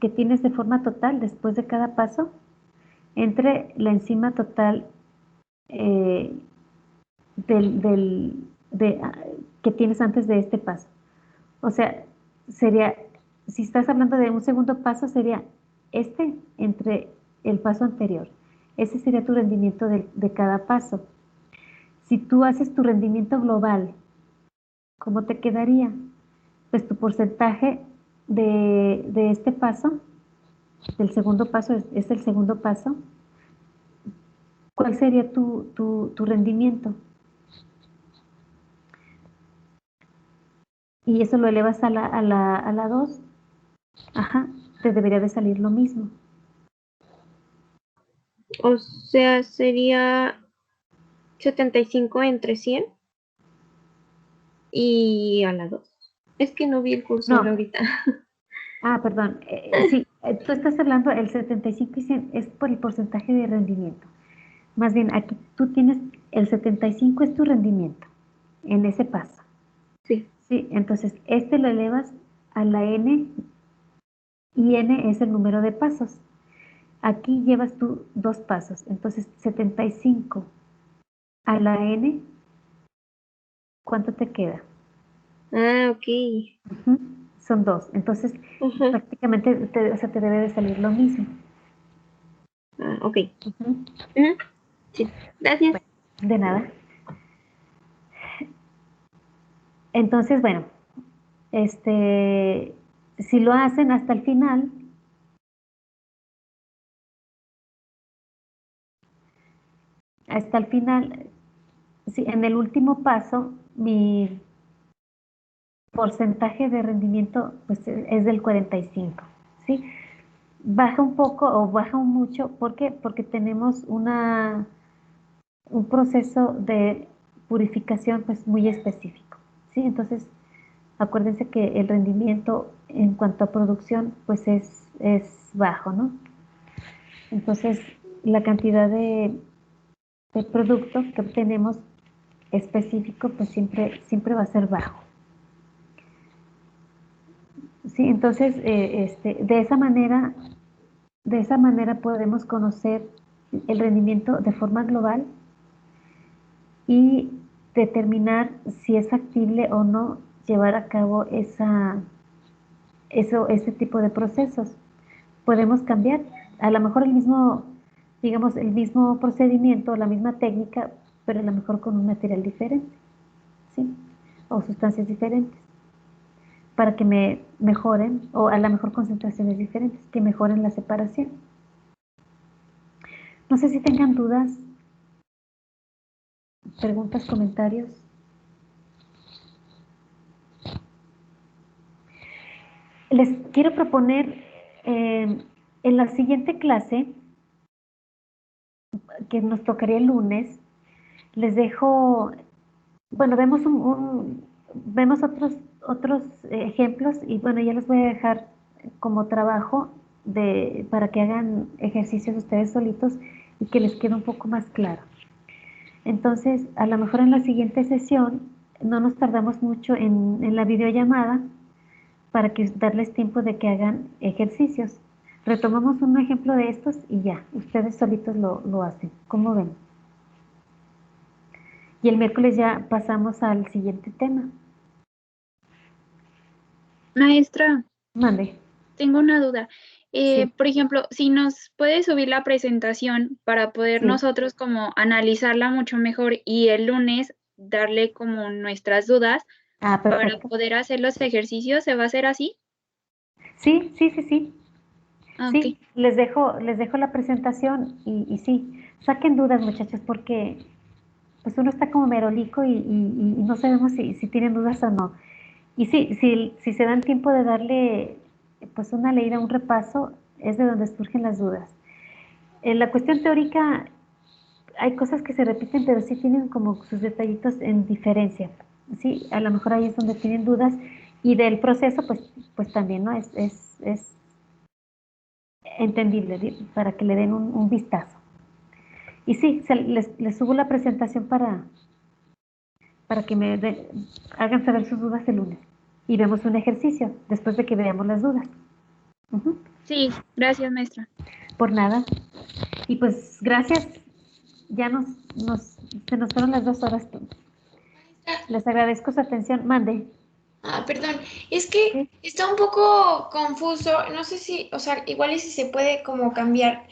que tienes de forma total después de cada paso entre la enzima total eh, que tienes antes de este paso. O sea, sería, si estás hablando de un segundo paso, sería entre el paso anterior. Ese sería tu rendimiento de cada paso. Si tú haces tu rendimiento global, ¿cómo te quedaría? Pues tu porcentaje de este paso, del segundo paso, es el segundo paso. ¿Cuál sería tu rendimiento? Y eso lo elevas a la 2. Ajá, te debería de salir lo mismo. O sea, sería 75 entre 100 y a la 2. Es que no vi el cursor No, ahorita. Perdón. Sí, tú estás hablando, el 75 y 100 es por el porcentaje de rendimiento. Más bien, aquí tú tienes, el 75 es tu rendimiento en ese paso. Sí. Sí, entonces este lo elevas a la n y n es el número de pasos. Aquí llevas tú 2 pasos, entonces 75 a la n, ¿cuánto te queda? Ok. Ujú, son 2, entonces Ajá. prácticamente o sea, te debe de salir lo mismo. Ok. Ujú. Ujú. Sí. Gracias. Bueno, de nada. Entonces, bueno, si lo hacen hasta el final, sí, en el último paso, mi porcentaje de rendimiento pues, es del 45, ¿sí? Baja un poco o baja un mucho, ¿por qué? Porque tenemos un proceso de purificación pues muy específico, ¿sí? Entonces, acuérdense que el rendimiento en cuanto a producción pues es bajo, ¿no? Entonces, la cantidad de producto que obtenemos específico pues siempre va a ser bajo. Sí, entonces, de esa manera podemos conocer el rendimiento de forma global y determinar si es factible o no llevar a cabo ese tipo de procesos. Podemos cambiar, a lo mejor digamos, el mismo procedimiento, la misma técnica, pero a lo mejor con un material diferente, ¿sí? O sustancias diferentes, para que me mejoren, o a lo mejor concentraciones diferentes, que mejoren la separación. No sé si tengan dudas, preguntas, comentarios. Les quiero proponer en la siguiente clase, que nos tocaría el lunes, les dejo, bueno, vemos otros ejemplos y bueno, ya les voy a dejar como trabajo para que hagan ejercicios ustedes solitos y que les quede un poco más claro. Entonces, a lo mejor en la siguiente sesión no nos tardamos mucho en la videollamada para darles tiempo de que hagan ejercicios. Retomamos un ejemplo de estos y ya, ustedes solitos lo hacen. ¿Cómo ven? Y el miércoles ya pasamos al siguiente tema. Maestra, Mande. tengo una duda. Sí, Por ejemplo, si nos puede subir la presentación para poder sí. nosotros como analizarla mucho mejor y el lunes darle como nuestras dudas para Perfecto. poder hacer los ejercicios, ¿se va a hacer así? Sí, sí, sí, sí. Ah, ok. Sí, les dejo la presentación y sí, saquen dudas, muchachos, porque pues uno está como merolico y no sabemos si tienen dudas o no. Y sí, si se dan tiempo de darle pues una leída, un repaso, es de donde surgen las dudas. En la cuestión teórica hay cosas que se repiten, pero sí tienen como sus detallitos en diferencia. Sí, a lo mejor ahí es donde tienen dudas y del proceso pues también, ¿no? Es entendible para que le den un vistazo. Y sí, les subo la presentación para que hagan saber sus dudas el lunes. Y vemos un ejercicio después de que veamos las dudas. Ujú. Sí, gracias, maestra. Por nada. Y pues gracias. Ya se nos fueron las 2 horas. Les agradezco su atención. Mande. Perdón, es que Sí. está un poco confuso, no sé si, o sea, igual y si se puede como cambiar.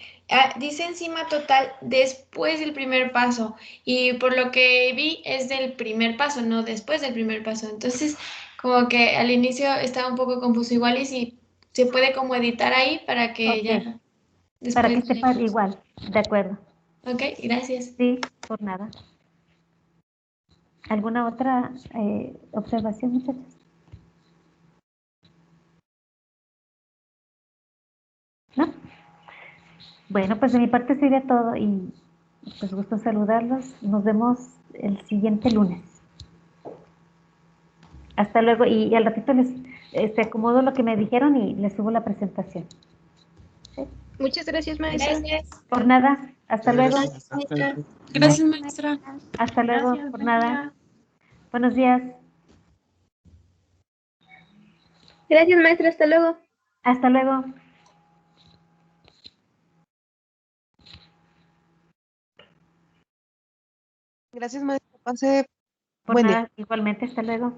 Dice encima total después del primer paso y por lo que vi es del primer paso, no después del primer paso. Entonces, como que al inicio estaba un poco confuso, igual y si se puede como editar ahí para que Ok. ya Para que después esté leamos. igual. De acuerdo. Ok, gracias. Sí, por nada. ¿Alguna otra observación, muchachos? ¿No? Bueno, pues de mi parte sería todo y pues gusto saludarlos. Nos vemos el siguiente lunes. Hasta luego y al ratito acomodo lo que me dijeron y les subo la presentación. Muchas gracias, maestra. Gracias. Por nada, hasta luego. Gracias, maestra. Gracias, maestra. Hasta luego, Gracias, por buen nada. día. Buenos días. Gracias, maestra. Hasta luego. Hasta luego. Gracias, maestra. Pase Por buen día. nada, igualmente, hasta luego.